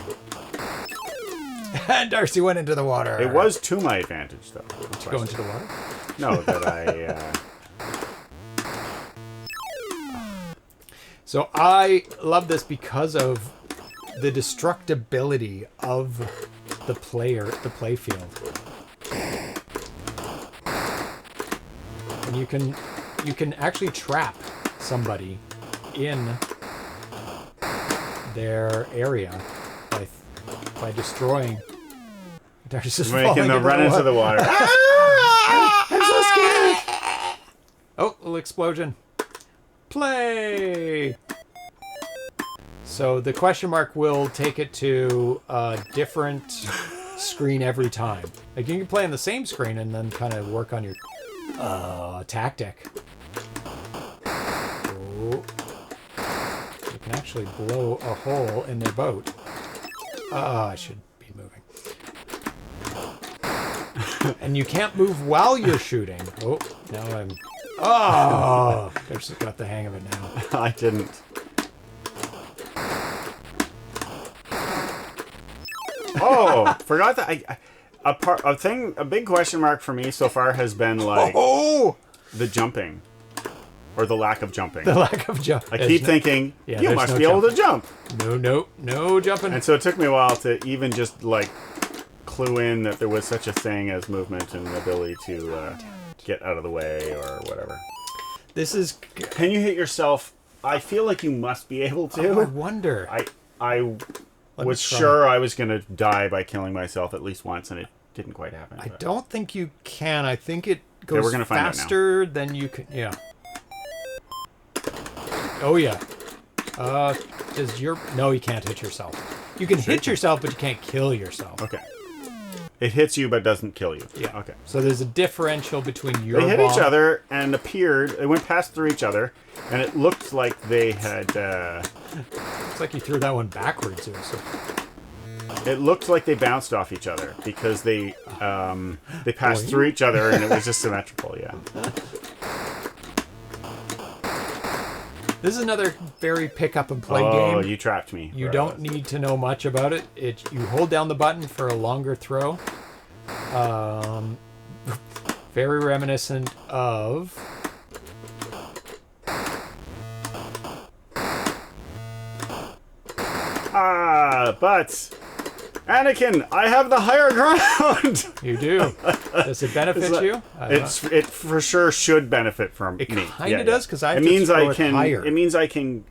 And Darcy went into the water. It was to my advantage, though. To go into the water? No, that I... So I love this because of the destructibility of the play field. And you can actually trap somebody in their area by destroying Darcy's just Making falling them run into the water. I'm so scared. Oh, little explosion. Play. So the question mark will take it to a different screen every time. Like you can play on the same screen and then kind of work on your tactic. Oh. You can actually blow a hole in their boat. I should be moving. And you can't move while you're shooting. Oh, now I'm... Oh! I've just got the hang of it now. I didn't. Oh, forgot that. A big question mark for me so far has been like the jumping. Or the lack of jumping. The lack of jump. I keep thinking, you must be able to jump. No jumping. And so it took me a while to even just like clue in that there was such a thing as movement and ability to get out of the way or whatever. This is... Can you hit yourself? I feel like you must be able to. Oh, I wonder. I was sure I was going to die by killing myself at least once, and it didn't quite happen. I don't think you can. I think it goes we're gonna find out now. faster than you can... Yeah. Oh, yeah. Does your... No, you can't hit yourself. You can hit yourself, but you can't kill yourself. Okay. It hits you, but doesn't kill you. Yeah. Okay. So there's a differential between your They hit bomb... each other and appeared... They went past through each other, and it looked like they had... It's like you threw that one backwards. It looked like they bounced off each other, because they passed through each other, and it was just symmetrical, yeah. This is another very pick-up-and-play game. Oh, you trapped me. You don't need to know much about it. You hold down the button for a longer throw. Very reminiscent of... But... Anakin, I have the higher ground! You do. Does it benefit you? It for sure should benefit from it me. It kind of does, because I have it means to throw I can, higher. It means I can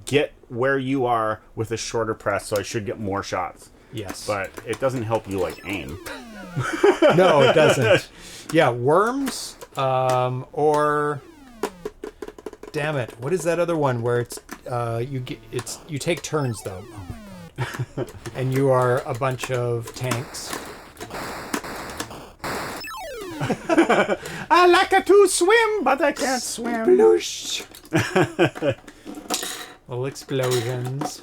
get where you are with a shorter press, so I should get more shots. Yes. But it doesn't help you, like, aim. No, it doesn't. Yeah, worms, or... Damn it. What is that other one where it's... you take turns, though. Oh, my God. And you are a bunch of tanks. I like to swim, but I can't swim. Sploosh. Little explosions.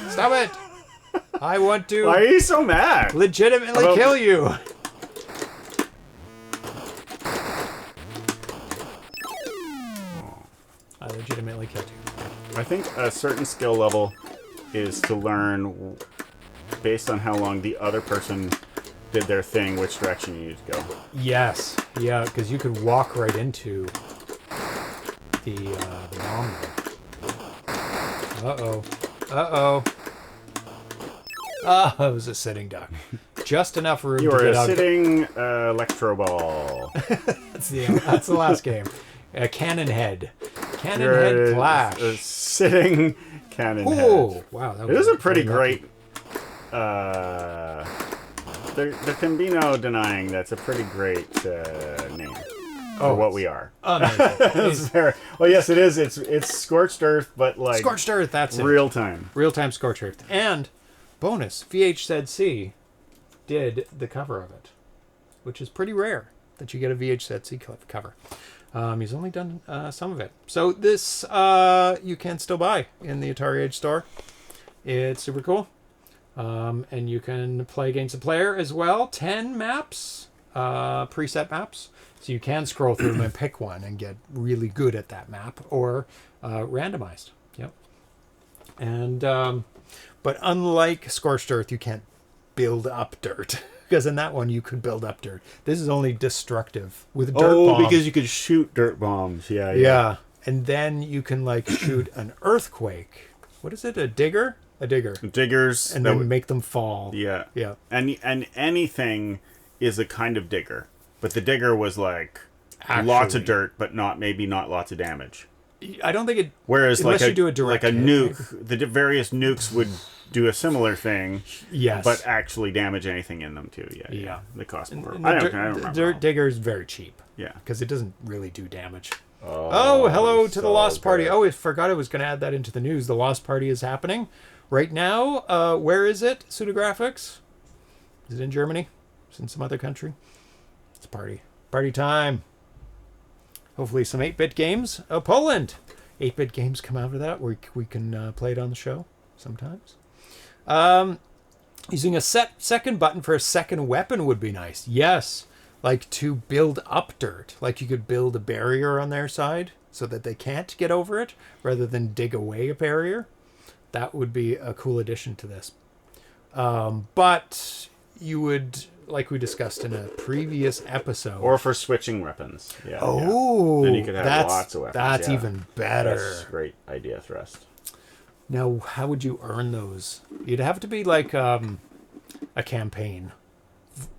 Stop it! I want to... Why are you so mad? Legitimately kill you. I legitimately killed you. I think a certain skill level is to learn, based on how long the other person did their thing, which direction you need to go. Yes. Yeah, because you could walk right into the bomb. Uh-oh. Uh-oh. Oh, it was a sitting duck. Just enough room You to are get a out. sitting Electroball. That's the last game. Cannonhead. Cannonhead Clash. A sitting Cannonhead. Oh, wow. That It is a pretty very lucky. great... There can be no denying that's a pretty great name for what we are. Amazing. Well, yes, it is. It's Scorched Earth, but like... Scorched Earth, that's it. Real time. Real-time Scorched Earth. And, bonus, VHZC did the cover of it, which is pretty rare that you get a VHZC cover. He's only done some of it. So this you can still buy in the Atari Age store. It's super cool. And you can play against the player as well. 10 maps, preset maps. So you can scroll through them and pick one and get really good at that map, or randomized. Yep. And but unlike Scorched Earth, you can't build up dirt. Because in that one, you could build up dirt. This is only destructive with dirt bombs. Because you could shoot dirt bombs. Yeah. Yeah. And then you can, like, shoot an earthquake. What is it? A digger? A digger. Diggers. And then make them fall. Yeah. Yeah. And anything is a kind of digger. But the digger was, like, Actually. lots of dirt, but maybe not lots of damage. I don't think it. Whereas unless like you do a direct like a hit, nuke, the various nukes would do a similar thing. Yes. But actually damage anything in them too. Yeah. Yeah. They cost more. And I the don't remember. Dirt Digger is very cheap. Yeah. Because it doesn't really do damage. Oh, Hello to the so Lost Party. good. Oh, I forgot I was going to add that into the news. The Lost Party is happening right now. Where is it? Pseudographics? Is it in Germany? Is it in some other country? It's a party. Party time. Hopefully some 8-bit games. Oh, Poland. 8-bit games come out of that. We can play it on the show sometimes. Using a second button for a second weapon would be nice. Yes. Like to build up dirt. Like you could build a barrier on their side so that they can't get over it rather than dig away a barrier. That would be a cool addition to this. But you would, like we discussed in a previous episode. Or for switching weapons. Yeah. Oh, Then you could have lots of weapons. That's yeah. even better. That's a great idea, Thrust. Now, how would you earn those? You'd have to be like a campaign.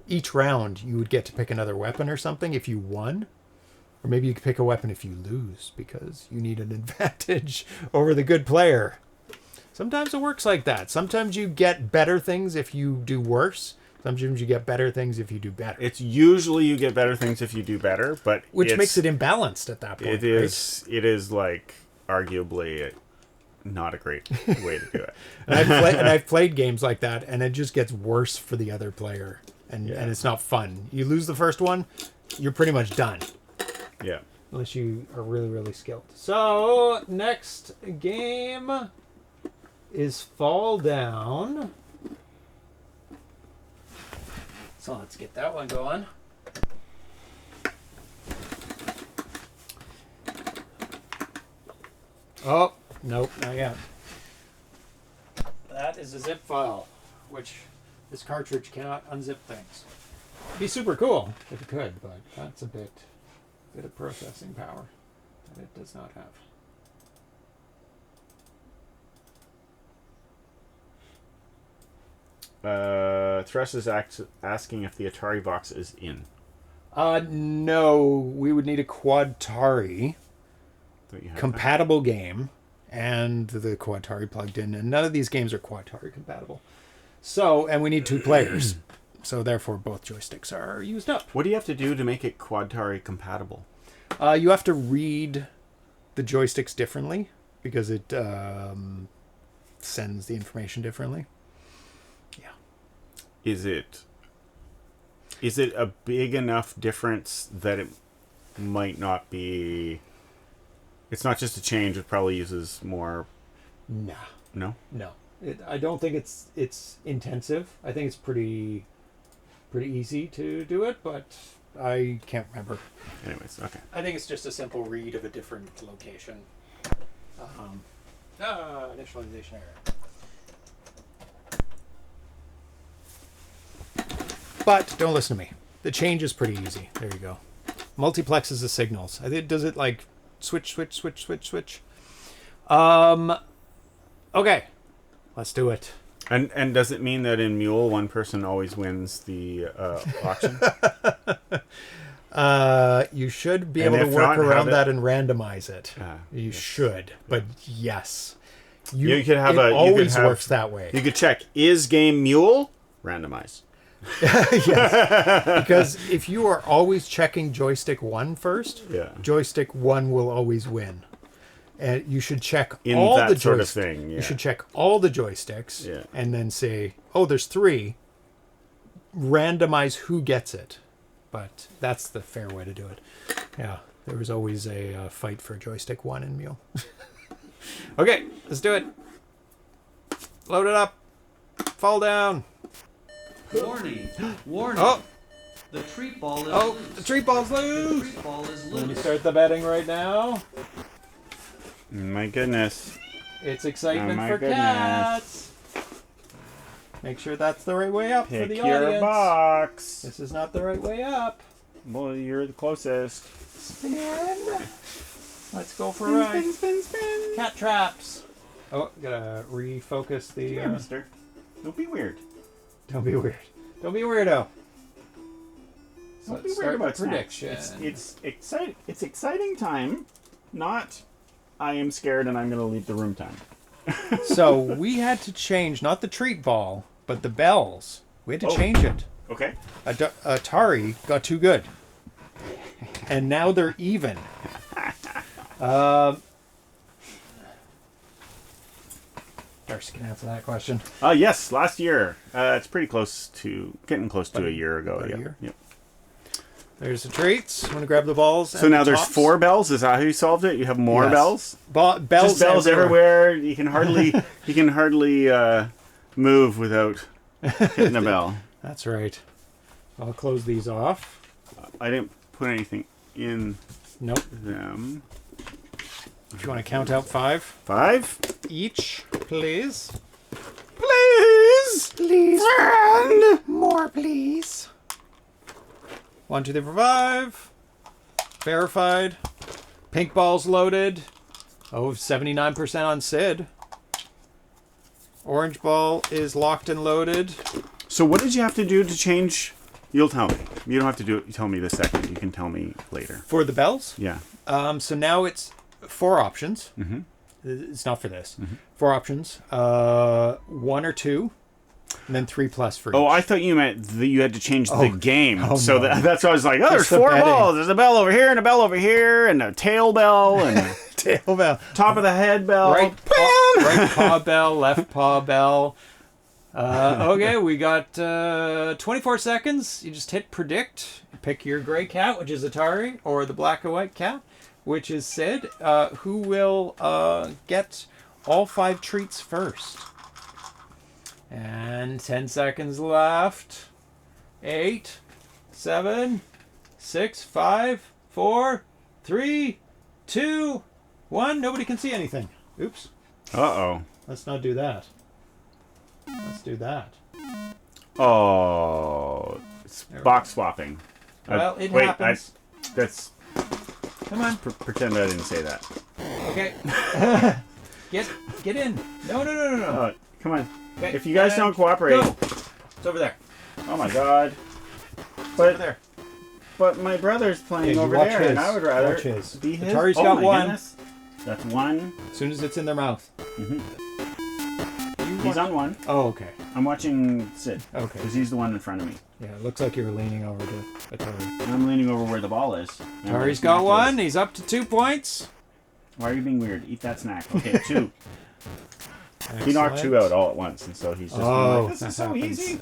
Each round, you would get to pick another weapon or something if you won. Or maybe you could pick a weapon if you lose because you need an advantage over the good player. Sometimes it works like that. Sometimes you get better things if you do worse. Sometimes you get better things if you do better. It's usually you get better things if you do better, but which makes it imbalanced at that point. It is. Right? It is like arguably not a great way to do it. And I've played games like that, and it just gets worse for the other player, and it's not fun. You lose the first one, you're pretty much done. Yeah. Unless you are really, really skilled. So next game is Fall Down. So let's get that one going. Oh, nope, not yet. That is a zip file, which this cartridge cannot unzip things. It'd be super cool if it could, but that's a bit of processing power that it does not have. Thrust is asking if the Atari box is in. No, we would need a Quadtari compatible game and the Quadtari plugged in, and none of these games are Quadtari compatible. So, and we need 2 players. So therefore both joysticks are used up. What do you have to do to make it Quadtari compatible? You have to read the joysticks differently because it sends the information differently. Yeah. Is it a big enough difference that it might not be... It's not just a change, it probably uses more... Nah. No? No. I don't think it's intensive. I think it's pretty easy to do it, but I can't remember. Anyways, okay. I think it's just a simple read of a different location. Initialization error. But don't listen to me. The change is pretty easy. There you go. Multiplexes the signals. I think does it like switch. Okay. Let's do it. And does it mean that in Mule one person always wins the auction? You should be able to work around that and randomize it. You should, but yes, you could have it always works that way. You could check: is game Mule randomized? Yes, because if you are always checking joystick 1 first, joystick 1 will always win. And you should check all the sort of thing. Yeah. You should check all the joysticks and then say, "Oh, there's 3." Randomize who gets it, but that's the fair way to do it. Yeah, there was always a fight for joystick 1 in Mule. Okay, let's do it. Load it up. Fall down. Warning! Warning! Oh. The treat ball is Oh, loose. the treat ball's loose. The treat ball is Let me loose. start the betting right now. My goodness. It's excitement my for goodness. cats. Make sure that's the right way up for Pick the your audience. box. This is not the right way up. Well, you're the closest. Spin. Let's go for a ride. Spin. Cat traps. Oh, gotta refocus the. Here, mister. Don't be weird. Don't be weird. Don't be a weirdo. So Don't be let's weird start about the prediction. It's exciting. It's exciting time, not I am scared and I'm going to leave the room time. So we had to change, not the treat ball, but the bells. We had to change it. Okay. Atari got too good. And now they're even. Darcy can answer that question. Yes, last year. It's pretty close to, getting close to a year ago. About a Yep. year? Yep. There's the treats. I'm going to grab the balls. So now there's 4 bells. Is that how you solved it? You have more Yes. bells? Bells, Just bells everywhere. You can hardly move without hitting a bell. That's right. I'll close these off. I didn't put anything in Nope. them. If you want to count out 5 5? each, please. Please! Please. Friend! More, please. 1, 2, 3, 4, 5. Verified. Pink ball's loaded. 79% on SVID. Orange ball is locked and loaded. So what did you have to do to change? You'll tell me. You don't have to do it. You tell me the second. You can tell me later. For the bells? Yeah. So now it's 4 options. Mm-hmm. It's not for this. Mm-hmm. 4 options. 1 or 2. And then 3 plus for each. Oh, I thought you meant that you had to change the game. Oh, so no. that's why I was like, oh, there's It's the 4 betting. balls. There's a bell over here and a bell over here and a tail bell and a Tail bell. top of the head bell. Right paw bell, left paw bell. Okay, we got 24 seconds. You just hit predict. Pick your gray cat, which is Atari, or the black and white cat, which is SVID. Who will get all 5 treats first? And 10 seconds left. 8, 7, 6, 5, 4, 3, 2, 1. Nobody can see anything. Oops. Uh-oh. Let's not do that. Let's do that. Oh. It's box swapping. Well, it wait, happens. That's... Come on. Pretend I didn't say that. Okay. Get in. No. Come on. Okay, If you guys and don't cooperate... Go. It's over there. Oh my god. Over there. But my brother's playing Yeah, you over watch there, his. and I would rather Watch his. be his. Atari's Oh got my 1. goodness. That's 1. As soon as it's in their mouth. He's on 1. Oh, okay. I'm watching Sid. Okay. Because he's the one in front of me. Yeah, it looks like you're leaning over to Atari. And I'm leaning over where the ball is. Atari's got 1. He's up to 2 points. Why are you being weird? Eat that snack. Okay, 2. He knocked 2 out all at once, and so he's just Oh, like, this is so happens. easy.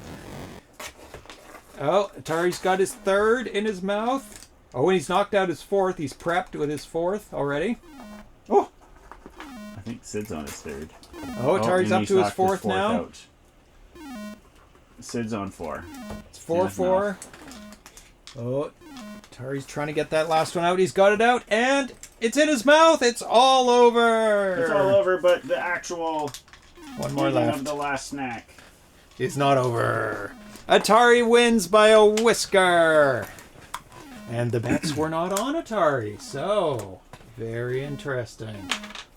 Oh, Atari's got his 3rd in his mouth. Oh, and he's knocked out his 4th. He's prepped with his 4th already. Oh! I think Sid's on his 3rd. Oh, Atari's and up he's to his knocked 4th now. Out. Sid's on 4. It's 4-4. Oh, Atari's trying to get that last one out. He's got it out, and it's in his mouth. It's all over. It's all over, but the actual 1 more eating left. of the last snack. Is not over. Atari wins by a whisker. And the bets were not on Atari. So, very interesting.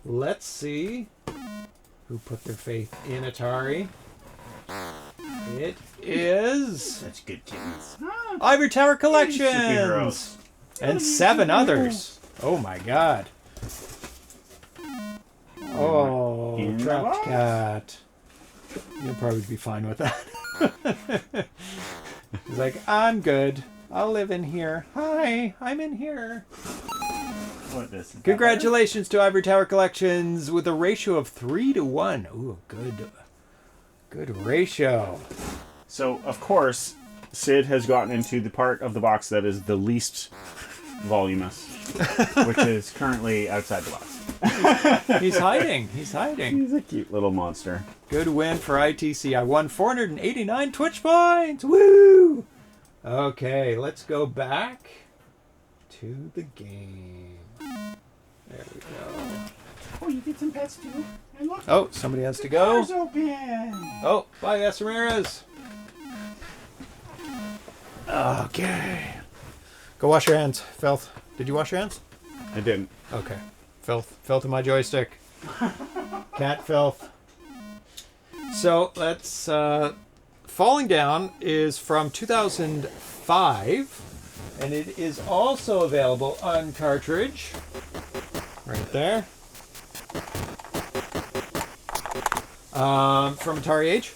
Let's see who put their faith in Atari. It is Such good kittens. Ivory Tower Collections. Superheroes. And 7 others. Oh my god. Oh, In the trapped box. cat. You'll probably be fine with that. He's like, I'm good. I'll live in here. Hi, I'm in here. What this is? Congratulations to Ivory Tower Collections with a ratio of 3-1. Ooh, good ratio. So, of course, Sid has gotten into the part of the box that is the least voluminous, which is currently outside the box. He's hiding. He's hiding. He's a cute little monster. Good win for ITC. I won 489 Twitch points. Woo! Okay, let's go back to the game. There we go. Oh, you get some pets too? And look, Oh, somebody has to the go. door's open. Oh, bye, S. Ramirez. Okay. Go wash your hands, Filth. Did you wash your hands? I didn't. Okay. Filth in my joystick. Cat filth. So let's. Falling Down is from 2005, and it is also available on cartridge. Right there. From Atari Age.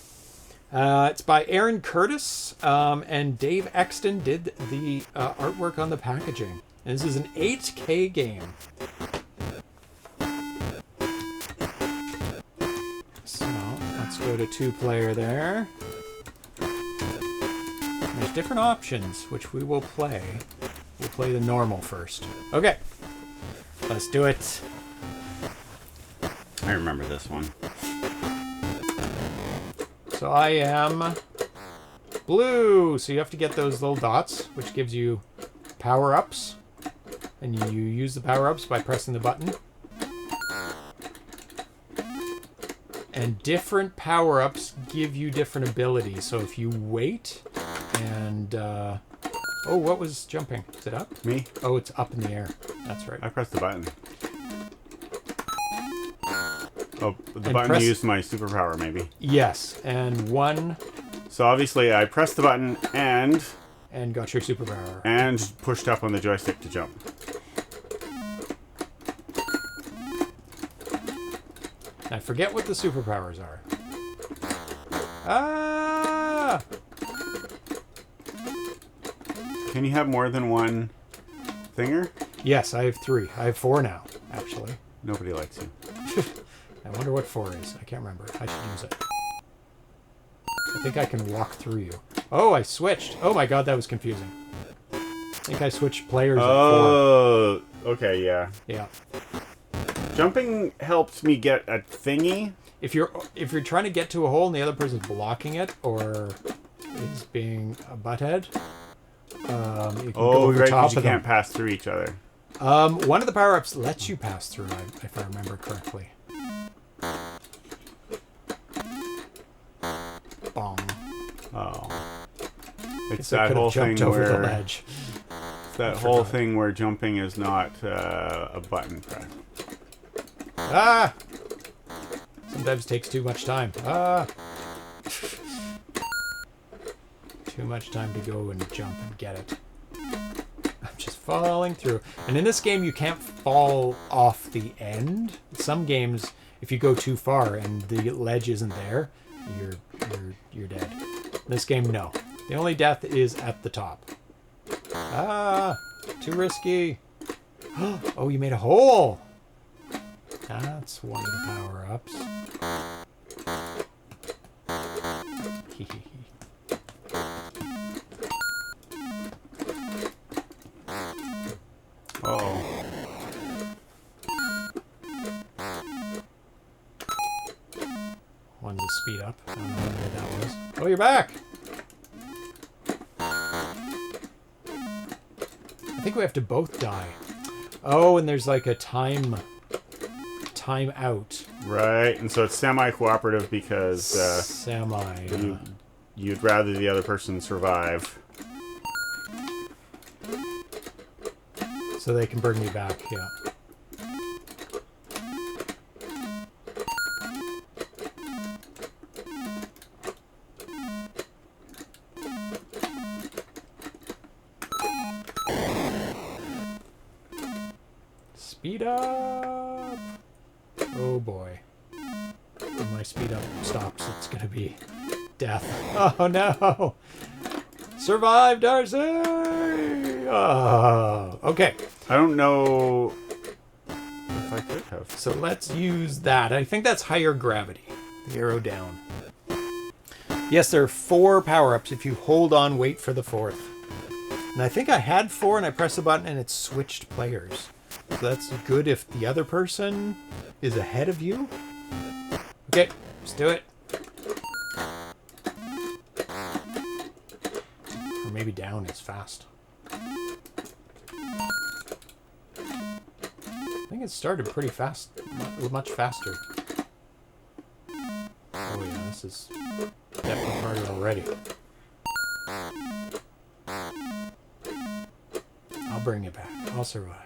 It's by Aaron Curtis, and Dave Exton did the artwork on the packaging. And this is an 8K game. So, let's go to 2-player there. There's different options, which we will play. We'll play the normal first. Okay. Let's do it. I remember this one. So I am blue. So you have to get those little dots, which gives you power-ups. And you use the power-ups by pressing the button. And different power-ups give you different abilities. So if you wait and... oh, what was jumping? Is it up? Me? Oh, it's up in the air. That's right. I pressed the button. Oh, the And button press- used my superpower, maybe. Yes, and one... So obviously I pressed the button and got your superpower. and pushed up on the joystick to jump. I forget what the superpowers are. Ah! Can you have more than one thinger? Yes, I have 3. I have 4 now, actually. Nobody likes you. I wonder what 4 is. I can't remember. I should use it. I think I can walk through you. Oh, I switched. Oh my god, that was confusing. I think I switched players at 4. Oh, okay, yeah. Yeah. Jumping helps me get a thingy. If you're trying to get to a hole and the other person's blocking it or is being a butthead, you can go over right, top because you of them. can't pass through each other. One of the power-ups lets you pass through, if I remember correctly. Bong. Oh. It's I that could whole have jumped thing over the where ledge. that whole thing where jumping is not a button press. Ah! Sometimes it takes too much time. Ah! Too much time to go and jump and get it. I'm just falling through. And in this game, you can't fall off the end. Some games, if you go too far and the ledge isn't there, you're dead. In this game, no. The only death is at the top. Ah! Too risky. Oh, you made a hole! That's one of the power-ups. Uh-oh. One's a speed up. I don't know what that was. Oh, you're back! I think we have to both die. Oh, and there's like a time out. Right, and so it's semi-cooperative because you'd rather the other person survive. So they can bring me back, yeah. Speed up! Oh boy. When my speed up stops, it's gonna be death. Oh no! Survive, Darcy! Oh, okay. I don't know if I could have. So let's use that. I think that's higher gravity. The arrow down. Yes, there are 4 power-ups. If you hold on, wait for the 4th. And I think I had 4 and I pressed the button and it switched players. So that's good if the other person is ahead of you. Okay, let's do it. Or maybe down is fast. I think it started pretty fast, much faster. Oh yeah, this is definitely harder already. I'll bring it back. I'll survive.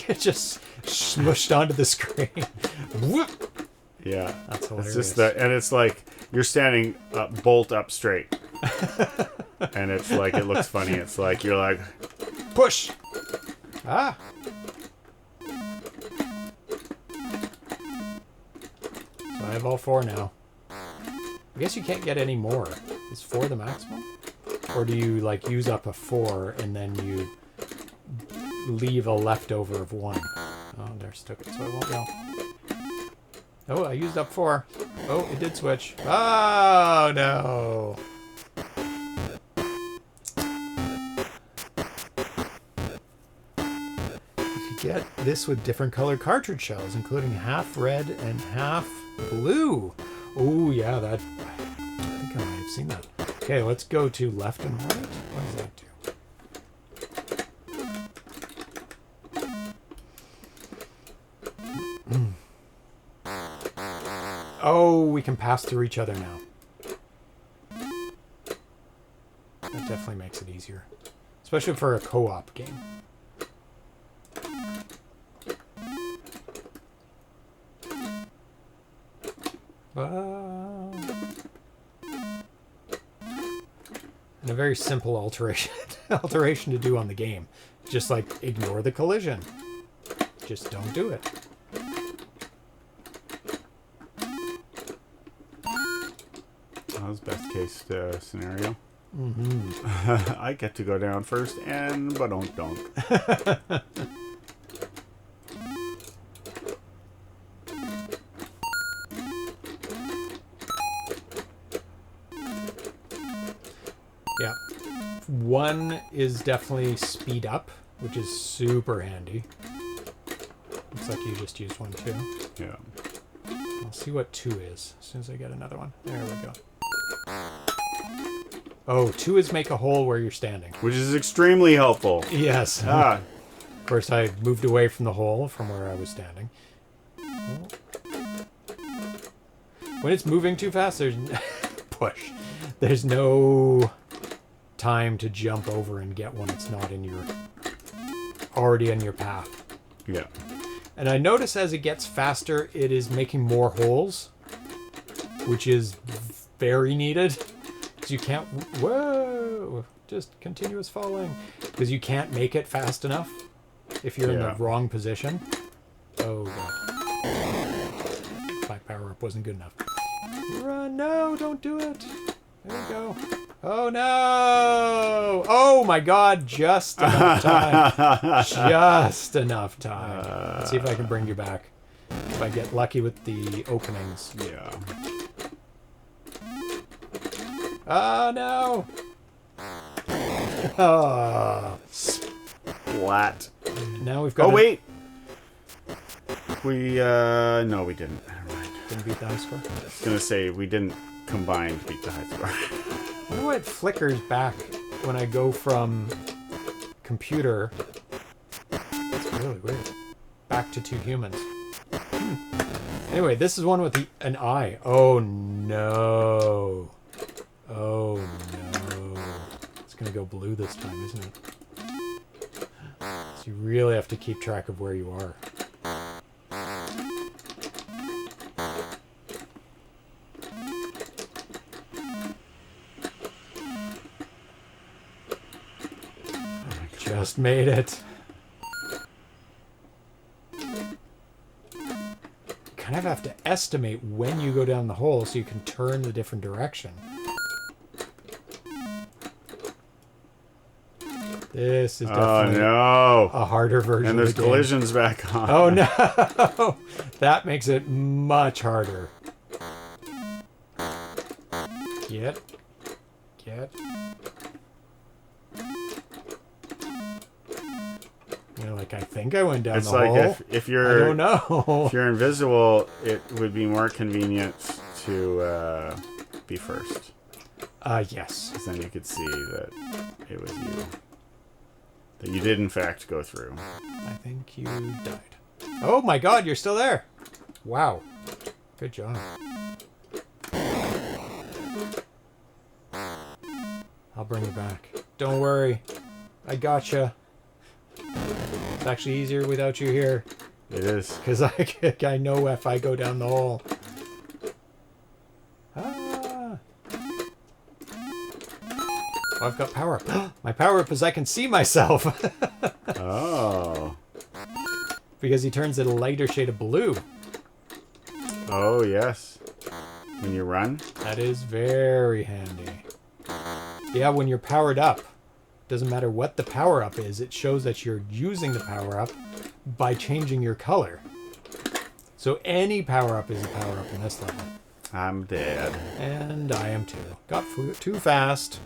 You just smushed onto the screen. Whoop! Yeah, That's hilarious. It's just that, and it's like you're standing bolt up straight, and it's like it looks funny. It's like you're like Push! Ah! I have all 4 now. I guess you can't get any more. Is 4 the maximum? Or do you, like, use up a 4 and then you leave a leftover of 1? Oh, there's took it, so it won't go. Oh, I used up 4. Oh, it did switch. Oh, no. You could get this with different colored cartridge shells, including half red and half blue. Oh, yeah, that... I think I might have seen that. Okay, let's go to left and right. What does that do? Oh, we can pass through each other now. That definitely makes it easier. Especially for a co-op game. And a very simple alteration to do on the game. Just like ignore the collision. Just don't do it. That was best case scenario. Mm-hmm. I get to go down first and but don't. Yeah. 1 is definitely speed up, which is super handy. Looks like you just used 1 too. Yeah. I'll see what 2 is as soon as I get another one. There we go. Oh, 2 is make a hole where you're standing. Which is extremely helpful. Yes. Ah. Of course, I moved away from the hole from where I was standing. Oh. When it's moving too fast, there's... push. There's no time to jump over and get one that's not in your... already in your path. Yeah. And I notice as it gets faster, it is making more holes, which is very needed. Because you can't... Whoa! Just continuous falling. Because you can't make it fast enough if you're in the wrong position. Oh, God. My power-up wasn't good enough. Run! No, don't do it. There we go. Oh, no! Oh, my God. Just enough time. Just enough time. Let's see if I can bring you back. If I get lucky with the openings. Yeah. Oh, no! Oh. Splat. Now we've got... Oh, wait! We, no, we didn't. Never mind. Didn't beat the high score? I was gonna say, we didn't combine to beat the high score. I wonder why it flickers back when I go from computer. That's really weird. Back to 2 humans. Anyway, this is one with an eye. Oh, no. Oh, no. It's going to go blue this time, isn't it? So you really have to keep track of where you are. Just made it. Kind of have to estimate when you go down the hole so you can turn the different direction. This is definitely a harder version and there's of the game. collisions back on. Oh no! That makes it much harder. Get. You know, like I think I went down the hole. It's like if you're... I don't know. If you're invisible, it would be more convenient to be first. Yes. Because then you could see that it was you. That you did, in fact, go through. I think you died. Oh my God, you're still there. Wow. Good job. I'll bring you back. Don't worry. I gotcha. It's actually easier without you here. It is. Because I know if I go down the hole. Ah. Oh, I've got power up. My power up is I can see myself. Oh. Because he turns it a lighter shade of blue. Oh, yes. when you run. That is very handy. Yeah, when you're powered up, doesn't matter what the power up is, it shows that you're using the power up by changing your color. So any power up is a power up in this level. I'm dead. And I am too. Got too fast.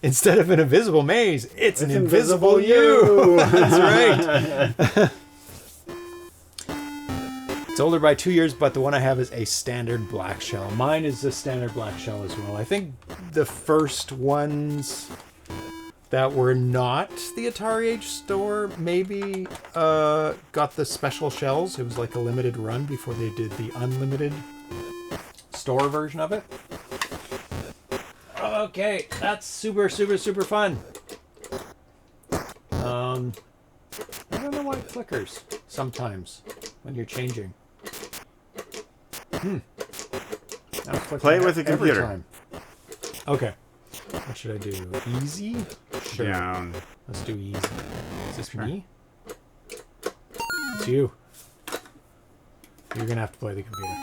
Instead of an invisible maze, it's an invisible you. That's right. It's older by 2 years, but the one I have is a standard black shell. Mine is a standard black shell as well. I think the first ones that were not the Atari Age store maybe got the special shells. It was like a limited run before they did the unlimited store version of it. Okay, that's super fun. I don't know why it flickers sometimes when you're changing. Play it with the computer. Time. Okay. What should I do? Easy? Sure. Down. Let's do easy. Is this me? It's you. You're gonna have to play the computer.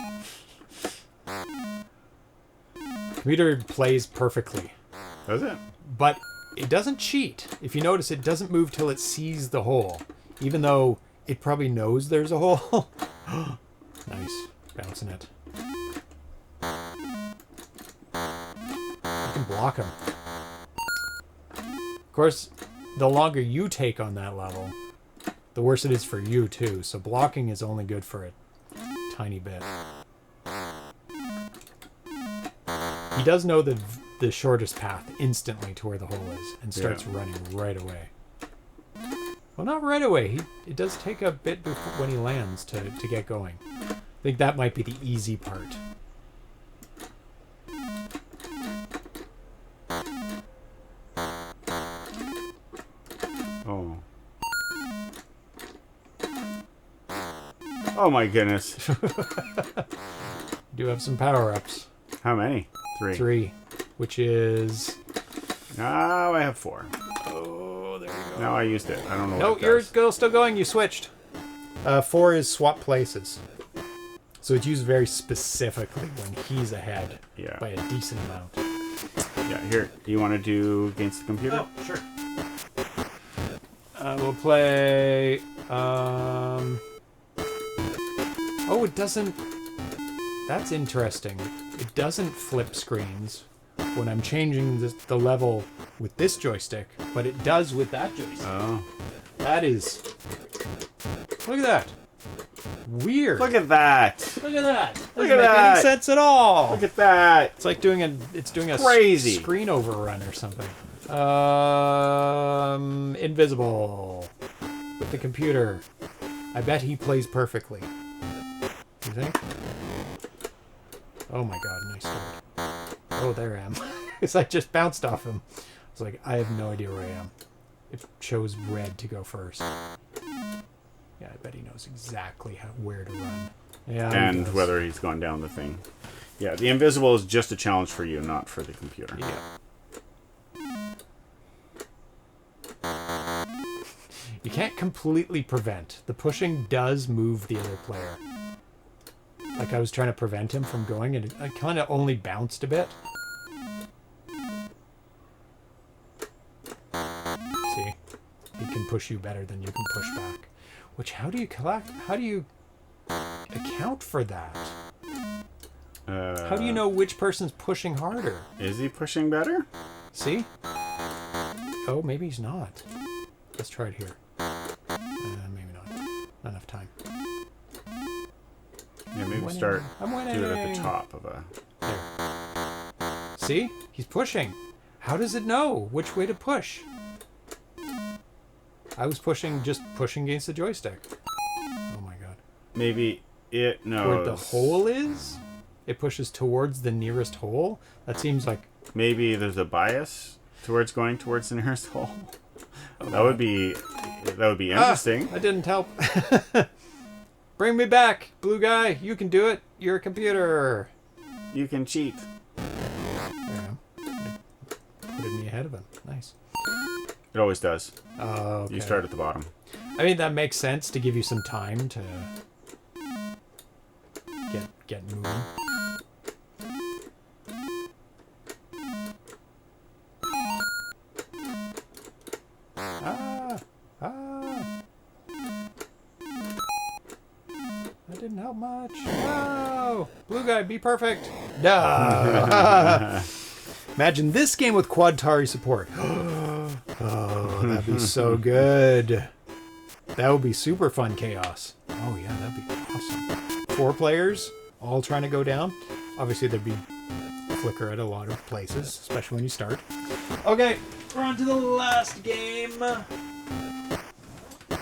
Computer plays perfectly. Does it? But it doesn't cheat. If you notice, it doesn't move till it sees the hole. Even though it probably knows there's a hole. Nice. Bouncing it. You can block them. Of course, the longer you take on that level, the worse it is for you too. So blocking is only good for a tiny bit. He does know the shortest path instantly to where the hole is and starts running right away. Well, not right away. It does take a bit before, when he lands to get going. I think that might be the easy part. Oh. Oh my goodness. Do have some power-ups. How many? 3. 3, which is... Now I have 4. Oh, there you go. Now I used it. I don't know No, what it you're does. still going. You switched. 4 is swap places. So it's used very specifically when he's ahead by a decent amount. Yeah, here. Do you want to do against the computer? Oh, sure. We'll play... Oh, it doesn't... That's interesting. It doesn't flip screens when I'm changing the level with this joystick, but it does with that joystick. Oh. That is... Look at that. Weird. Look at that. Look at that. Look Doesn't at make that. any sense at all. Look at that. It's like doing a Crazy. screen overrun or something. Invisible with the computer. I bet he plays perfectly. You think? Oh my god, nice start. Oh, there I am. Because I just bounced off him. I was like, I have no idea where I am. It chose red to go first. Yeah, I bet he knows exactly where to run. Yeah, And whether he's gone down the thing. Yeah, the invisible is just a challenge for you, not for the computer. Yeah. You can't completely prevent. The pushing does move the other player. Like I was trying to prevent him from going, and I kind of only bounced a bit. See? He can push you better than you can push back. Which, how do you account for that? How do you know which person's pushing harder? Is he pushing better? See? Oh, maybe he's not. Let's try it here. Maybe not. Not enough time. Yeah, maybe start do it at the top of a... There. See? He's pushing. How does it know which way to push? I was just pushing against the joystick. Oh my god. Maybe it knows. Where the hole is? It pushes towards the nearest hole? That seems like... Maybe there's a bias towards going towards the nearest hole. That would be interesting. I didn't help. Bring me back, blue guy. You can do it. You're a computer. You can cheat. There I am. Put me ahead of him. Nice. It always does. Oh, okay. You start at the bottom. I mean, that makes sense to give you some time to get moving. How much? No! Blue guy, be perfect. No! Imagine this game with Quad-Tari support. Oh, that'd be so good. That would be super fun chaos. Oh yeah, that'd be awesome. 4 players, all trying to go down. Obviously, there'd be flicker at a lot of places, especially when you start. Okay, we're on to the last game,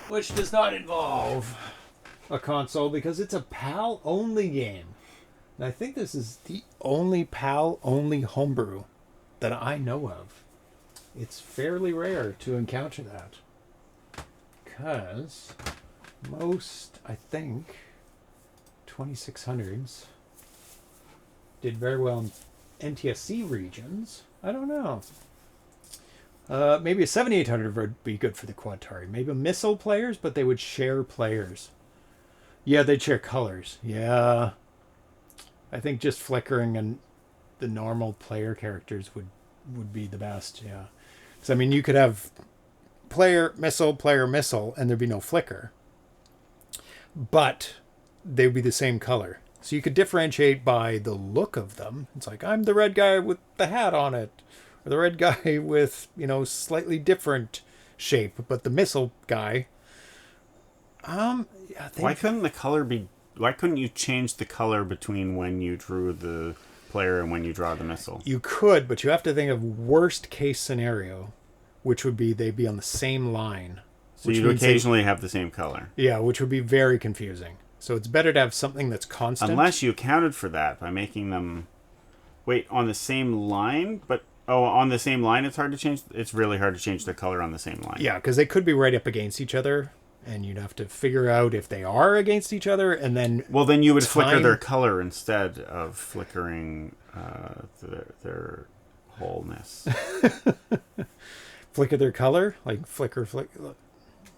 which does not involve a console because it's a PAL-only game. And I think this is the only PAL-only homebrew that I know of. It's fairly rare to encounter that. Because most, I think, 2600s did very well in NTSC regions. I don't know. Maybe a 7800 would be good for the Quad-Tari. Maybe missile players, but they would share players. Yeah, they'd share colors. Yeah. I think just flickering and the normal player characters would be the best, yeah. Because, I mean, you could have player, missile, and there'd be no flicker. But they would be the same color. So you could differentiate by the look of them. It's like, I'm the red guy with the hat on it. Or the red guy with, slightly different shape. But the missile guy... I think... Why couldn't you change the color between when you drew the player and when you draw the missile? You could, but you have to think of worst case scenario, which would be they'd be on the same line. So you'd occasionally have the same color. Yeah, which would be very confusing. So it's better to have something that's constant. Unless you accounted for that by making them on the same line, but on the same line it's hard to change. It's really hard to change the color on the same line. Yeah, because they could be right up against each other. And you'd have to figure out if they are against each other, and then... Well, then you would flicker their color instead of flickering their wholeness. Flicker their color? Like flicker...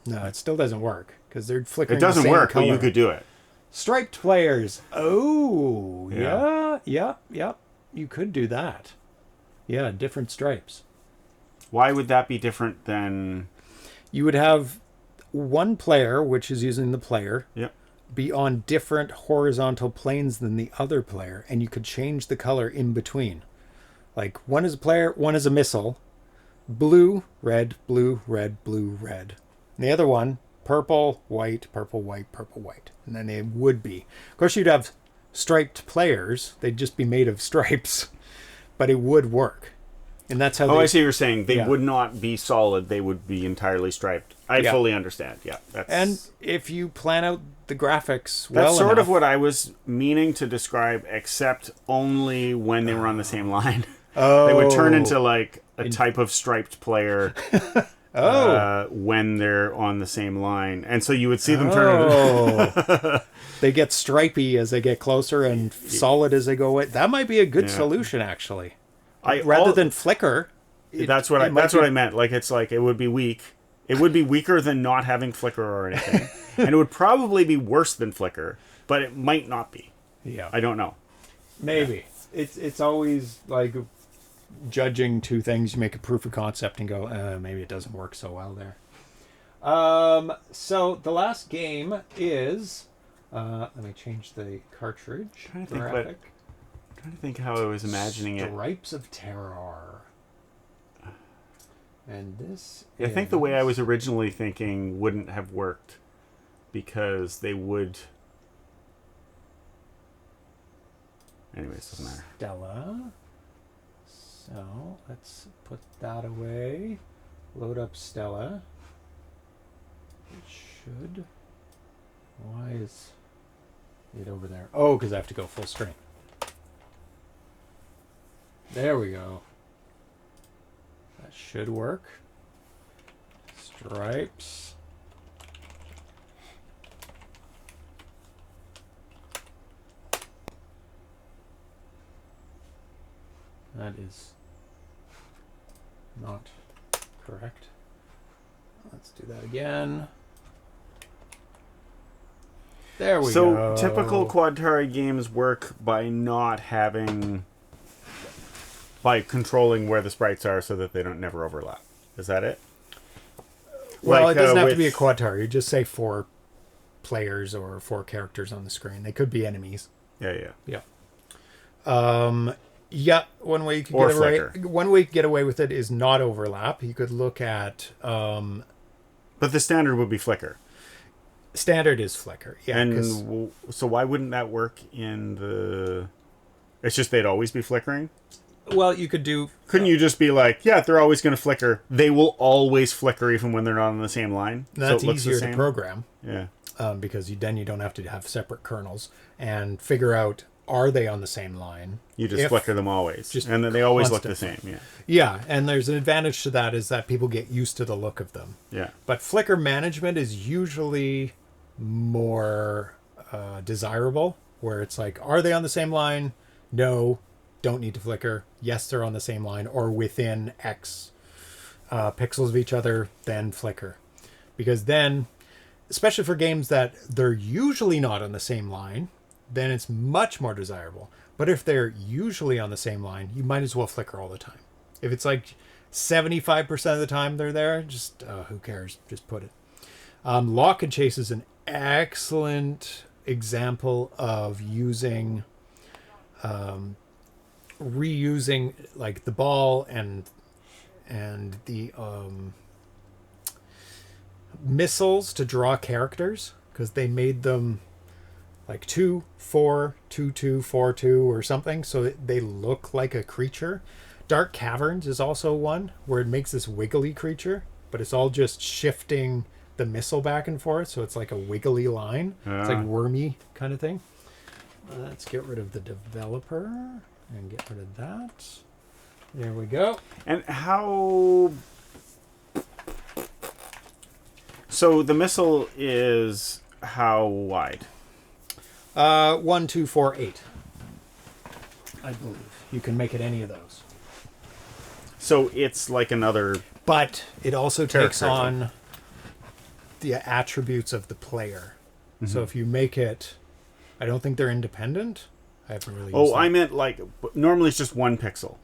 No, it still doesn't work, because they're flickering It doesn't the same work, color. but you could do it. Striped players. Oh, Yeah. yeah. You could do that. Yeah, different stripes. Why would that be different than... You would have... one player, which is using the player, be on different horizontal planes than the other player, and you could change the color in between. Like, one is a player, one is a missile. Blue, red, blue, red, blue, red. And the other one, purple, white, purple, white, purple, white. And then they would be. Of course, you'd have striped players. They'd just be made of stripes. But it would work. And that's how I see what you're saying. They would not be solid. They would be entirely striped. I fully understand. Yeah. And if you plan out the graphics well That's sort enough, of what I was meaning to describe, except only when they were on the same line. Oh. They would turn into like a type of striped player when they're on the same line. And so you would see them turn into... They get stripy as they get closer and solid as they go away. That might be a good solution, actually. Rather than flicker. That's what I meant. Like it would be weak. It would be weaker than not having flicker or anything. And it would probably be worse than flicker, but it might not be. Yeah. I don't know. Maybe. It's always like judging two things. You make a proof of concept and go, maybe it doesn't work so well there. So the last game is let me change the cartridge. I'm trying to think how I was imagining it. Stripes of Terror. And this I think the way I was originally thinking wouldn't have worked because they would... Anyways, doesn't matter. Stella. So let's put that away. Load up Stella. It should... Why is it over there? Oh, because I have to go full screen. There we go. That should work. Stripes. That is not correct. Let's do that again. There we go. So typical Quad-Tari games work by not having... by controlling where the sprites are so that they don't never overlap. Is that it? Well, it doesn't have to be a Quad-Tari. You just say 4 players or 4 characters on the screen. They could be enemies. Yeah. Yeah, one way you could Or get away. flicker. One way you could get away with it is not overlap. You could look at But the standard would be flicker. standard is flicker. Yeah, And so why wouldn't that work in the... It's just they'd always be flickering? well, you could do. Couldn't you just be like, yeah, they're always going to flicker. They will always flicker even when they're not on the same line? That's so it looks the easier to same? program Yeah. because then you don't have to have separate kernels and figure out, are they on the same line? You just If- flicker them always. just And then they always look the constantly. same. Yeah. Yeah, and there's an advantage to that is that people get used to the look of them. Yeah. But flicker management is usually more desirable, where it's like, are they on the same line? No, don't need to flicker. Yes, they're on the same line or within X pixels of each other, then flicker. Because then, especially for games that they're usually not on the same line, then it's much more desirable. But if they're usually on the same line, you might as well flicker all the time. If it's like 75% of the time they're there, just who cares? Just put it. Lock and Chase is an excellent example of using, reusing like the ball and the missiles to draw characters, because they made them like 2, 4, 2, 2, 4, 2 or something, so they look like a creature. Dark Caverns is also one where it makes this wiggly creature, but it's all just shifting the missile back and forth, so it's like a wiggly line. It's like wormy kind of thing. Let's get rid of the developer and get rid of that. There we go. And how... So the missile is how wide? 1, 2, 4, 8. I believe you can make it any of those. So it's like another... But it also takes Character. on the attributes of the player. So if you make it, I don't think they're independent. I haven't really. Used I that. meant like... Normally it's just 1 pixel.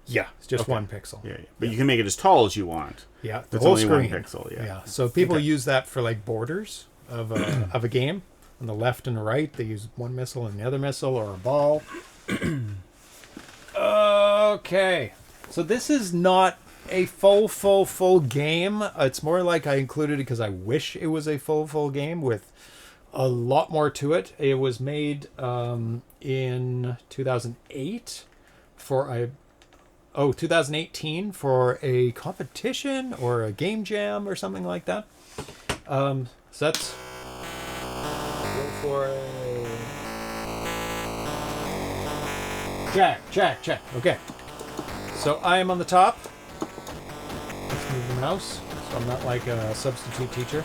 Yeah, it's just Okay. 1 pixel. Yeah. But you can make it as tall as you want. Yeah, the It's whole only screen. 1 pixel, yeah. So people Okay. use that for like borders of a game. On the left and the right, they use one missile and the other missile, or a ball. Okay, so this is not a full game. It's more like I included it because I wish it was a full game with a lot more to it. It was made in 2008 for 2018 for a competition or a game jam or something like that. So that's go for a check. Okay, so I am on the top. Let's move the mouse so I'm not like a substitute teacher.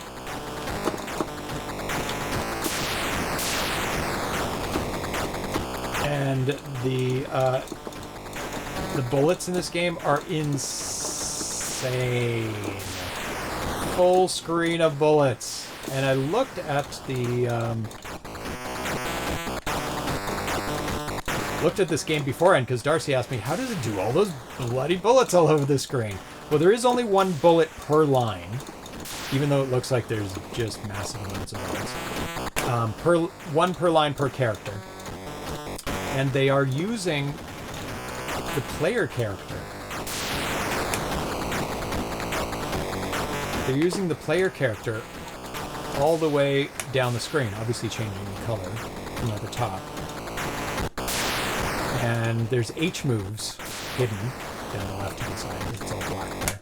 And the bullets in this game are insane. Full screen of bullets. And I looked at this game beforehand because Darcy asked me, how does it do all those bloody bullets all over the screen? Well, there is only 1 bullet per line, even though it looks like there's just massive amounts of bullets. One per line per character. And they are using the player character. They're using the player character all the way down the screen, obviously changing the color from at the top. And there's H moves hidden down the left-hand side. It's all black there.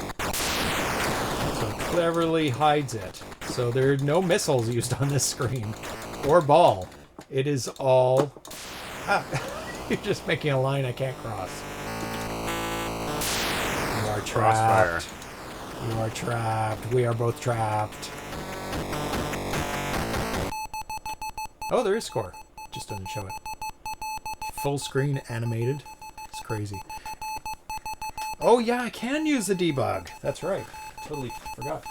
So it cleverly hides it. So there are no missiles used on this screen. Or ball. It is all... You're just making a line I can't cross. You are Crossfire. trapped. You are trapped. We are both trapped. Oh, there is score. Just doesn't show it. Full screen animated. It's crazy. Oh yeah, I can use the debug. That's right. Totally forgot.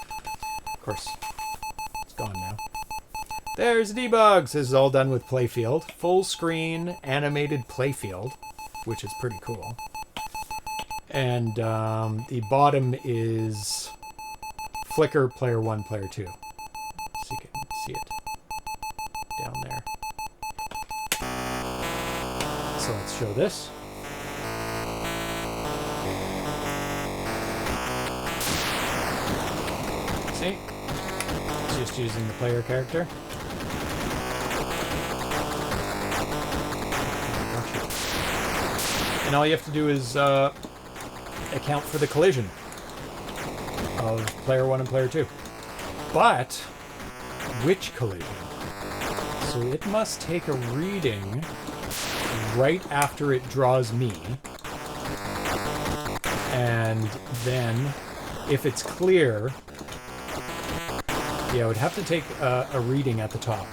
Of course, it's gone now. There's debugs. This is all done with Playfield. Full screen animated Playfield, which is pretty cool. And the bottom is Flicker Player 1, Player 2. So you can see it. show this. See? It's just using the player character. And all you have to do is account for the collision of player 1 and player 2. But which collision? So it must take a reading right after it draws me. And then, if it's clear, yeah, it would have to take a reading at the top.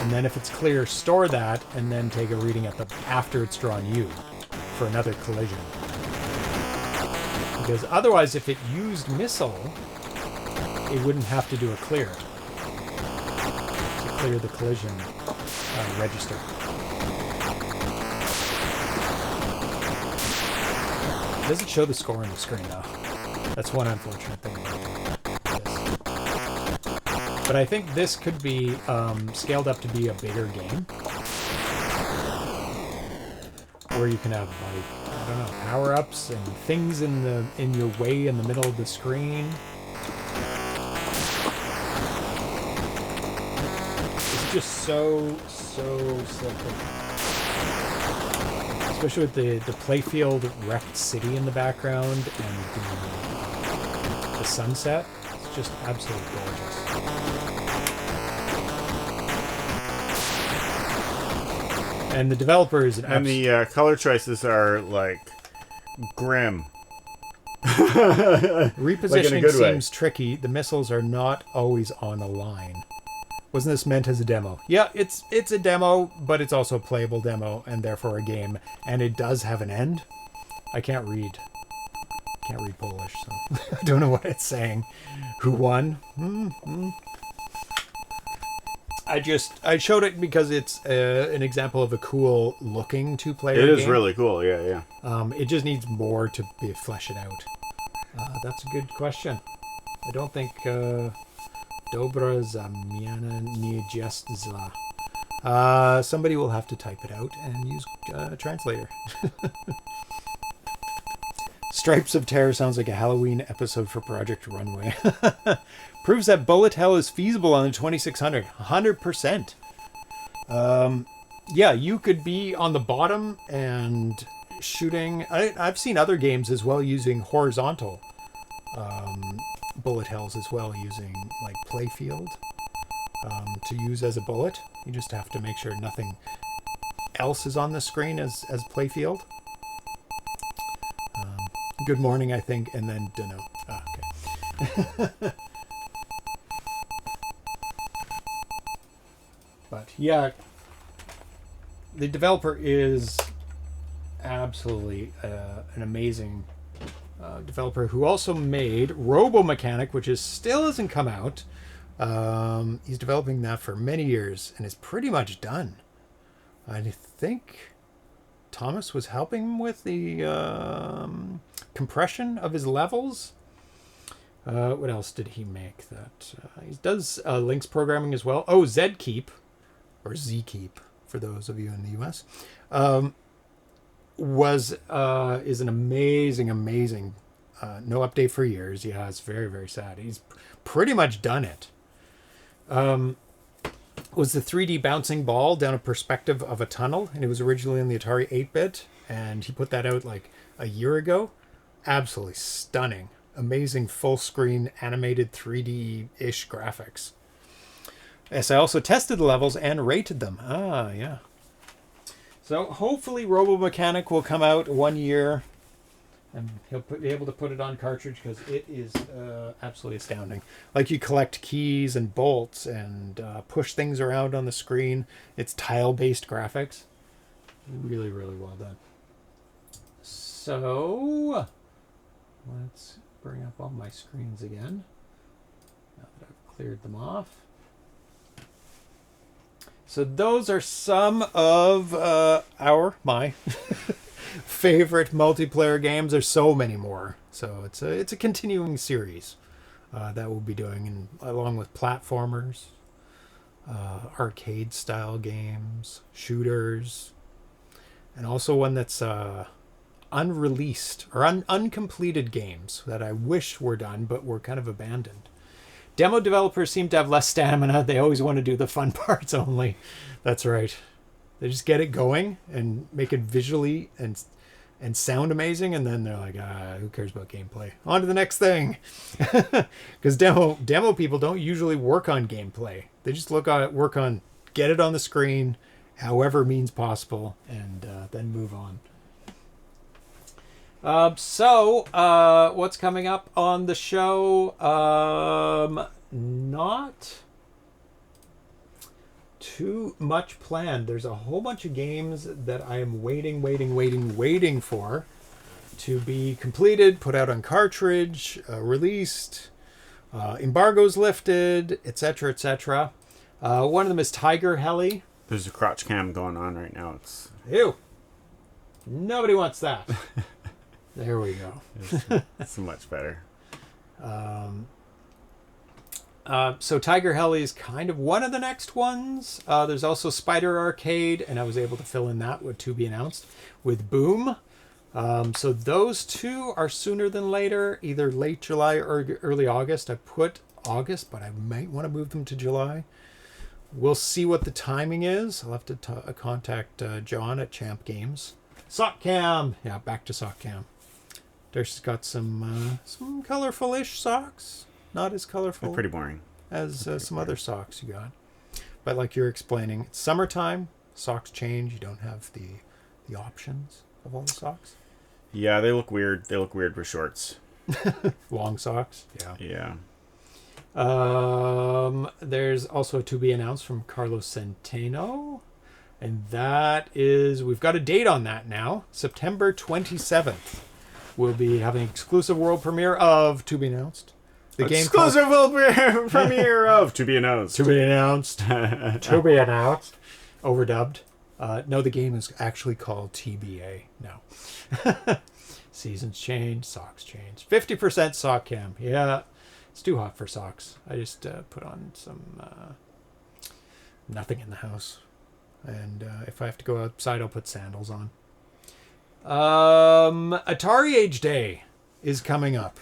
And then if it's clear, store that, and then take a reading at the after it's drawn you for another collision. Because otherwise, if it used missile, it wouldn't have to do a clear to clear the collision register. It doesn't show the score on the screen, though. That's one unfortunate thing about this. But I think this could be scaled up to be a bigger game, where you can have, like, I don't know, power-ups and things in your way in the middle of the screen. It's just so slick. Especially with the playfield wrecked city in the background and the sunset. It's just absolutely gorgeous. And the developers and the color choices are like grim. Repositioning seems tricky. The missiles are not always on a line. Wasn't this meant as a demo? Yeah, it's a demo, but it's also a playable demo and therefore a game. And it does have an end. I can't read Polish, so I don't know what it's saying. Who won? I showed it because it's an example of a cool looking two-player game. It is really cool, yeah. It just needs more to flesh it out. That's a good question. I don't think Dobra zamiana nie jest zła. Somebody will have to type it out and use a translator. Stripes of Terror sounds like a Halloween episode for Project Runway. Proves that bullet hell is feasible on the 2600. 100%. Yeah, you could be on the bottom and shooting. I've seen other games as well using horizontal bullet hells as well, using like playfield to use as a bullet. You just have to make sure nothing else is on the screen as playfield. Good morning, I think, and then dunno. Oh, okay. But yeah, the developer is absolutely an amazing developer who also made Robo Mechanic, which still hasn't come out. He's developing that for many years and is pretty much done. I think Thomas was helping him with the compression of his levels. What else did he make? That he does Lynx programming as well. Oh, Zkeep, or Zkeep for those of you in the US, is an amazing no update for years. Yeah, it's very, very sad. He's pretty much done it. Was the 3D bouncing ball down a perspective of a tunnel, and it was originally in the Atari 8-bit, and he put that out like a year ago. Absolutely stunning. Amazing full screen animated 3D-ish graphics. Yes, I also tested the levels and rated them. Ah, yeah. So hopefully Robo Mechanic will come out 1 year, and he'll be able to put it on cartridge because it is absolutely astounding. Like, you collect keys and bolts and push things around on the screen. It's tile-based graphics. Really, really well done. So let's bring up all my screens again now that I've cleared them off. So those are some of my favorite multiplayer games. There's so many more. So it's a continuing series that we'll be doing, along with platformers, arcade style games, shooters, and also one that's unreleased or uncompleted games that I wish were done but were kind of abandoned. Demo developers seem to have less stamina. They always want to do the fun parts only. That's right. They just get it going and make it visually and sound amazing, and then they're like, who cares about gameplay? On to the next thing. Because demo people don't usually work on gameplay. They just work on get it on the screen, however means possible, and then move on. So what's coming up on the show? Not too much planned. There's a whole bunch of games that I am waiting for to be completed, put out on cartridge, released, embargoes lifted, etc., etc. One of them is Tiger Heli. There's a crotch cam going on right now. It's Ew. Nobody wants that. There we go. it's much better. So Tiger Heli is kind of one of the next ones. There's also Spider Arcade, and I was able to fill in that with to be announced with Boom. So those two are sooner than later, either late July or early August. I put August, but I might want to move them to July. We'll see what the timing is. I'll have to contact John at Champ Games. Sockcam! Yeah, back to Sockcam. Darcy's got some colorful-ish socks. Not as colorful. They're pretty boring. As some other socks you got. But like you're explaining, it's summertime, socks change. You don't have the options of all the socks. Yeah, they look weird. They look weird with shorts. Long socks. Yeah. There's also to be announced from Carlos Centeno. And that is, we've got a date on that now. September 27th. We'll be having an exclusive world premiere of To Be Announced. The game exclusive world premiere of To Be Announced. To Be Announced. To Be Announced. Overdubbed. No, the game is actually called TBA now. Seasons change, socks change. 50% sock cam. Yeah, it's too hot for socks. I just put on some nothing in the house. And if I have to go outside, I'll put sandals on. Atari Age Day is coming up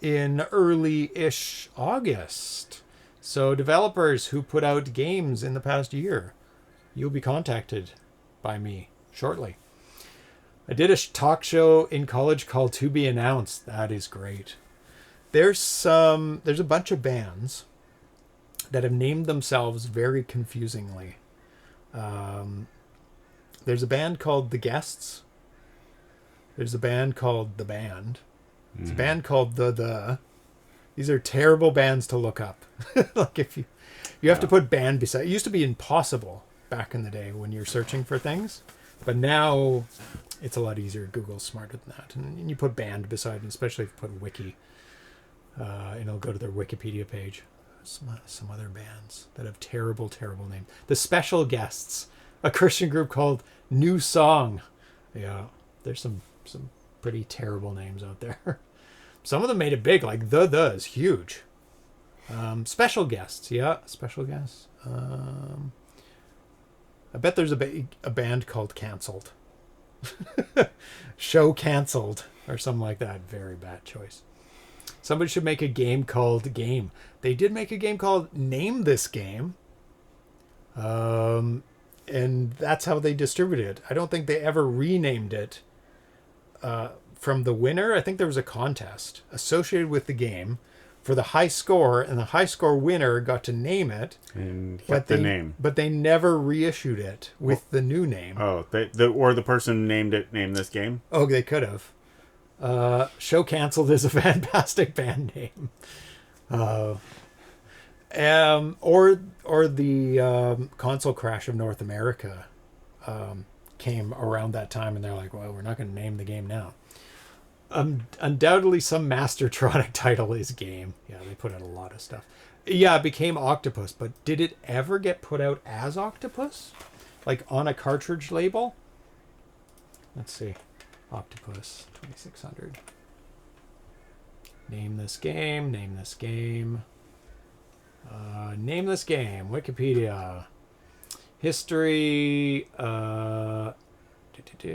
in early-ish August. So developers who put out games in the past year, you'll be contacted by me shortly. I did a talk show in college called To Be Announced. That is great. There's a bunch of bands that have named themselves very confusingly. There's a band called The Guests. There's a band called The Band. There's a band called The. These are terrible bands to look up. Like if you have to put band beside. It used to be impossible back in the day when you're searching for things, but now it's a lot easier. Google's smarter than that, and you put band beside, and especially if you put wiki, and it'll go to their Wikipedia page. Some other bands that have terrible names. The Special Guests, a Christian group called New Song. Yeah, there's some pretty terrible names out there. Some of them made it big, like The is huge. Special Guests, yeah, Special Guests. I bet there's a band called Cancelled. Show Cancelled, or something like that. Very bad choice. Somebody should make a game called Game. They did make a game called Name This Game. And that's how they distributed it. I don't think they ever renamed it from the winner. I think there was a contest associated with the game for the high score, and the high score winner got to name it. And kept the name. But they never reissued it with the new name. Oh, the person named this game? Oh, they could have. Show Cancelled is a fantastic band name. Or the console crash of North America came around that time, and they're like, well, we're not going to name the game now. Undoubtedly some Mastertronic title is Game. Yeah, they put out a lot of stuff. Yeah, it became Octopus, but did it ever get put out as Octopus? Like on a cartridge label? Let's see. Octopus 2600. Name this game. Nameless game. Wikipedia. History.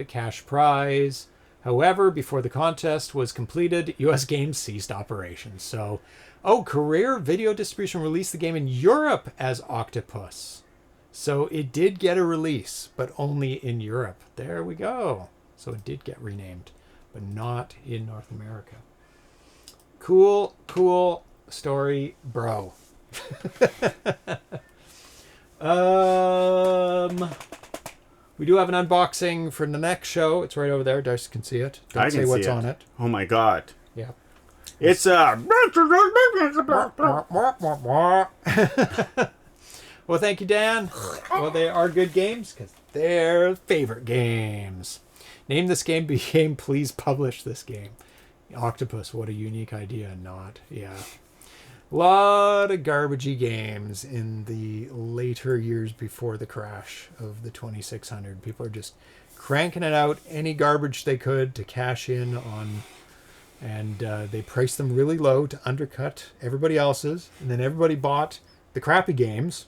Cash prize. However, before the contest was completed, US Games ceased operations. So, Career Video Distribution released the game in Europe as Octopus. So it did get a release, but only in Europe. There we go. So it did get renamed, but not in North America. Cool story, bro. We do have an unboxing for the next show. It's right over there. Darcy can see it. Don't say what's on it. Oh my god. Yeah. It's Well, thank you, Dan. Well, they are good games because they're favorite games. Name this game, please publish this game. Octopus, what a unique idea. Not. Yeah. A lot of garbagey games in the later years before the crash of the 2600. People are just cranking it out, any garbage they could to cash in on, and they priced them really low to undercut everybody else's, and then everybody bought the crappy games,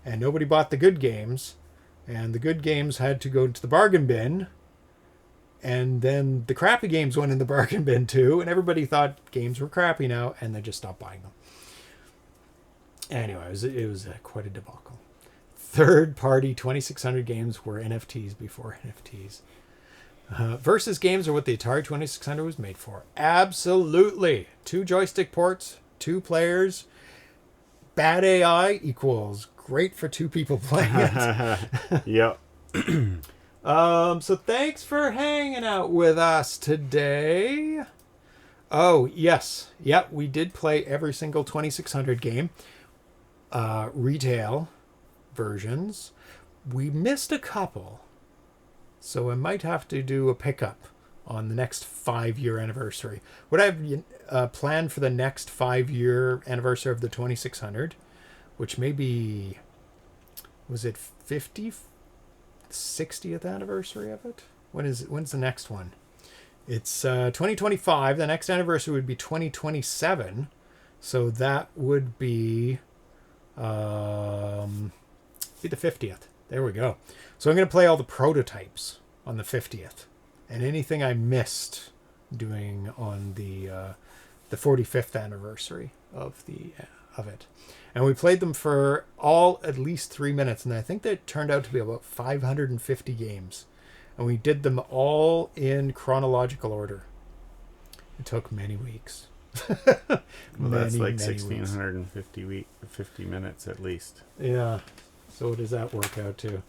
and nobody bought the good games, and the good games had to go into the bargain bin, and then the crappy games went in the bargain bin too, and everybody thought games were crappy now, and they just stopped buying them. Anyway, it was quite a debacle. Third-party 2600 games were NFTs before NFTs. Versus games are what the Atari 2600 was made for. Absolutely. 2 joystick ports, 2 players. Bad AI equals great for 2 people playing it. Yep. So thanks for hanging out with us today. Oh, yes. Yep, we did play every single 2600 game. Retail versions. We missed a couple. So I might have to do a pickup on the next 5-year anniversary. What I have planned for the next 5-year anniversary of the 2600, which may be, was it 60th anniversary of it? When's the next one? It's 2025. The next anniversary would be 2027. So that would be the 50th. There we go. So I'm going to play all the prototypes on the 50th, and anything I missed doing on the 45th anniversary of it. And we played them for all at least 3 minutes, and I think that turned out to be about 550 games. And we did them all in chronological order. It took many weeks. Well, that's like 1,650 50 minutes at least. Yeah. So what does that work out to?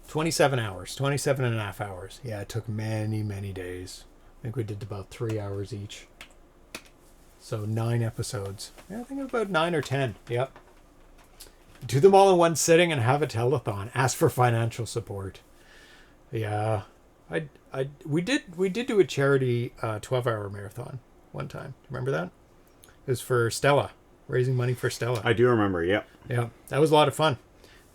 27 hours. 27 and a half hours. Yeah, it took many, many days. I think we did about 3 hours each. So 9 episodes. Yeah, I think about 9 or 10. Yep. Do them all in one sitting and have a telethon. Ask for financial support. Yeah. We did do a charity 12-hour marathon one time. Remember that? It was for Stella. Raising money for Stella. I do remember, yep. Yeah. That was a lot of fun.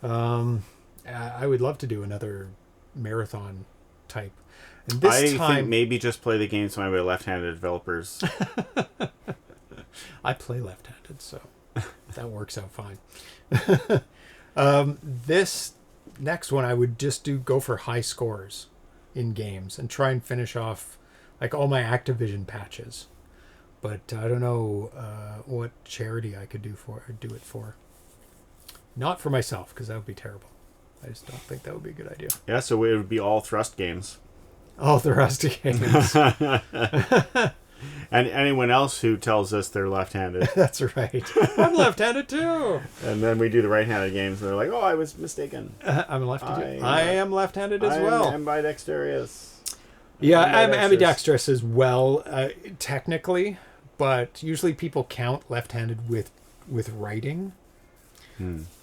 I would love to do another marathon type. And this time, think maybe just play the game so my left-handed developers. I play left-handed, so that works out fine. This next one, I would just go for high scores in games and try and finish off like all my Activision patches. But I don't know what charity I could do it for. Not for myself, because that would be terrible. I just don't think that would be a good idea. Yeah, so it would be all thrust games. All thrust games. And anyone else who tells us they're left-handed. That's right. I'm left-handed too. And then we do the right-handed games, and they're like, "Oh, I was mistaken. I'm left-handed. I am left-handed as well. I'm ambidextrous. Yeah, I'm ambidextrous as well, technically, but usually people count left-handed with writing.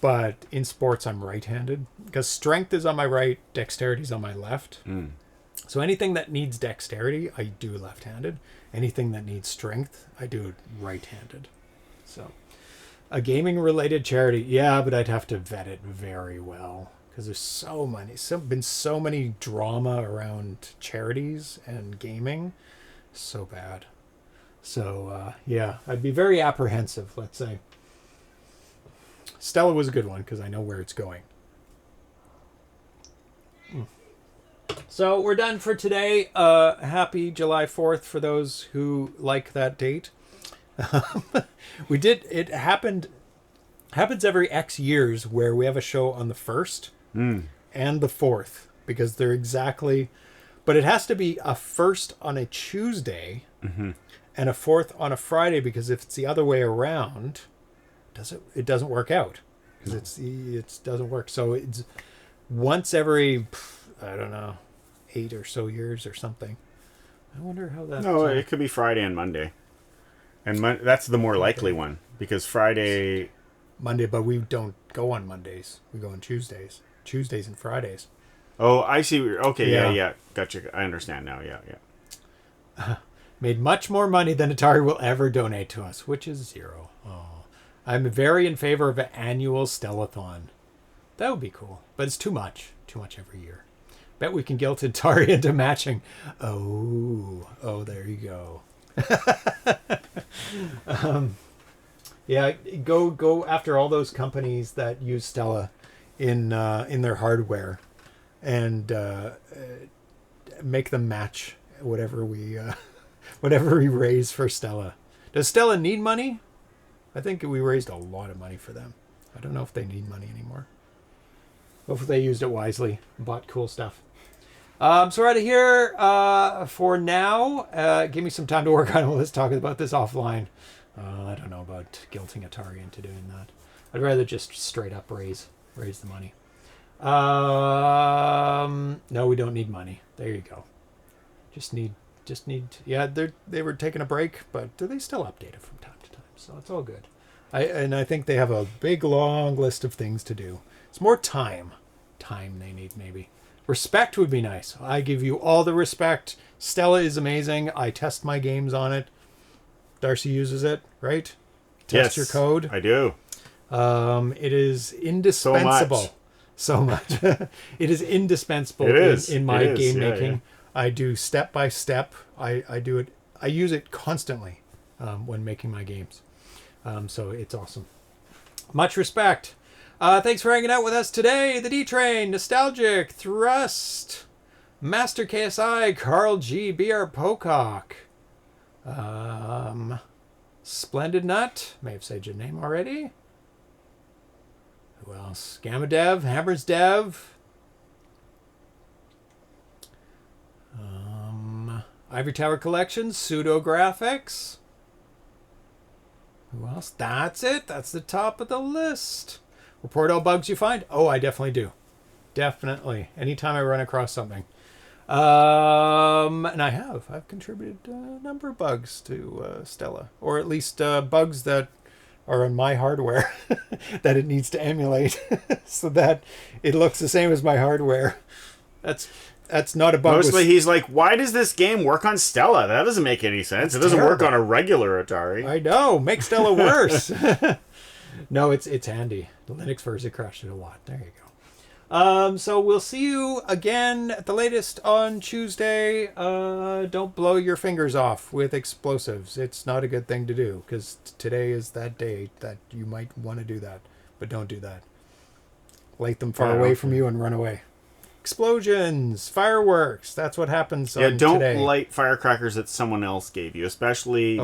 But in sports, I'm right-handed because strength is on my right, dexterity is on my left. So anything that needs dexterity, I do left-handed. Anything that needs strength, I do it right-handed. So a gaming-related charity, yeah, but I'd have to vet it very well because there's been so many drama around charities and gaming. So bad. So, yeah, I'd be very apprehensive, let's say. Stella was a good one because I know where it's going. So we're done for today. Happy July 4th for those who like that date. It happens every X years where we have a show on the 1st and the 4th because they're exactly, but it has to be a 1st on a Tuesday and a 4th on a Friday, because if it's the other way around, it doesn't work out because it doesn't work. So it's once every, I don't know, 8 or so years or something. I wonder how that. No, it could be Friday and Monday, and that's the more likely one because Monday, but we don't go on Mondays. We go on Tuesdays and Fridays. Oh, I see. Okay, yeah, gotcha. I understand now. Yeah. Made much more money than Atari will ever donate to us, which is 0. Oh, I'm very in favor of an annual Stellathon. That would be cool, but it's too much every year. Bet we can guilt Atari into matching. Oh, there you go. Yeah, go after all those companies that use Stella in their hardware, and make them match whatever we raise for Stella. Does Stella need money? I think we raised a lot of money for them. I don't know if they need money anymore. Hopefully they used it wisely and bought cool stuff. So we're out of here for now. Give me some time to work on it. Let's talk about this offline. I don't know about guilting Atari into doing that. I'd rather just straight up raise the money. No, we don't need money. There you go. Just need. Yeah, they were taking a break, but they still update it from time to time, so it's all good. I think they have a big long list of things to do. It's more time they need, maybe. Respect would be nice. I give you all the respect. Stella is amazing. I test my games on it. Darcy uses it, right? Test your code. I do. It is indispensable. So much. It is indispensable in my game making. Yeah. I do step by step. I do it. I use it constantly when making my games. So it's awesome. Much respect. Thanks for hanging out with us today. The D-Train, Nostalgic, Thrust, Master KSI, Carl G, BR Pocock, Splendid Nut, may have said your name already. Who else? Gamma Dev, Hammers Dev, Ivory Tower Collection, Pseudo Graphics. Who else? That's it. That's the top of the list. Report all bugs you find. Oh, I definitely do. Definitely. Anytime I run across something. And I've contributed a number of bugs to Stella, or at least bugs that are on my hardware that it needs to emulate so that it looks the same as my hardware. That's not a bug. Mostly he's like, why does this game work on Stella? That doesn't make any sense. It doesn't work on a regular Atari. I know. Make Stella worse. No, it's handy. The Linux version crashed it a lot. There you go. So we'll see you again at the latest on Tuesday. Don't blow your fingers off with explosives. It's not a good thing to do, because today is that day that you might want to do that. But don't do that. Light them far away from you and run away. Explosions, fireworks. That's what happens on don't today. Light firecrackers that someone else gave you, especially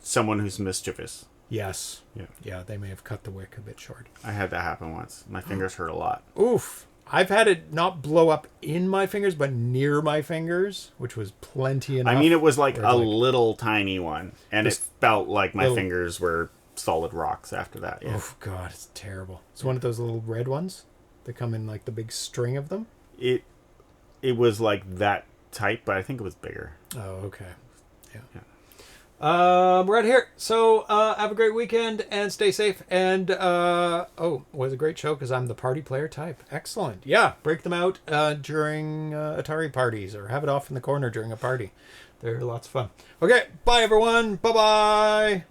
someone who's mischievous. Yes. Yeah, they may have cut the wick a bit short. I had that happen once. My fingers hurt a lot. Oof. I've had it not blow up in my fingers, but near my fingers, which was plenty enough. I mean, it was like a little tiny one, and it felt like my fingers were solid rocks after that. Yeah. Oh, God, it's terrible. It's one of those little red ones that come in like the big string of them. It was like that type, but I think it was bigger. Oh, okay. Yeah. We're out here. So have a great weekend and stay safe. And was a great show because I'm the party player type. Excellent. Yeah, break them out during Atari parties, or have it off in the corner during a party. They're lots of fun. Okay, bye everyone. Bye-bye.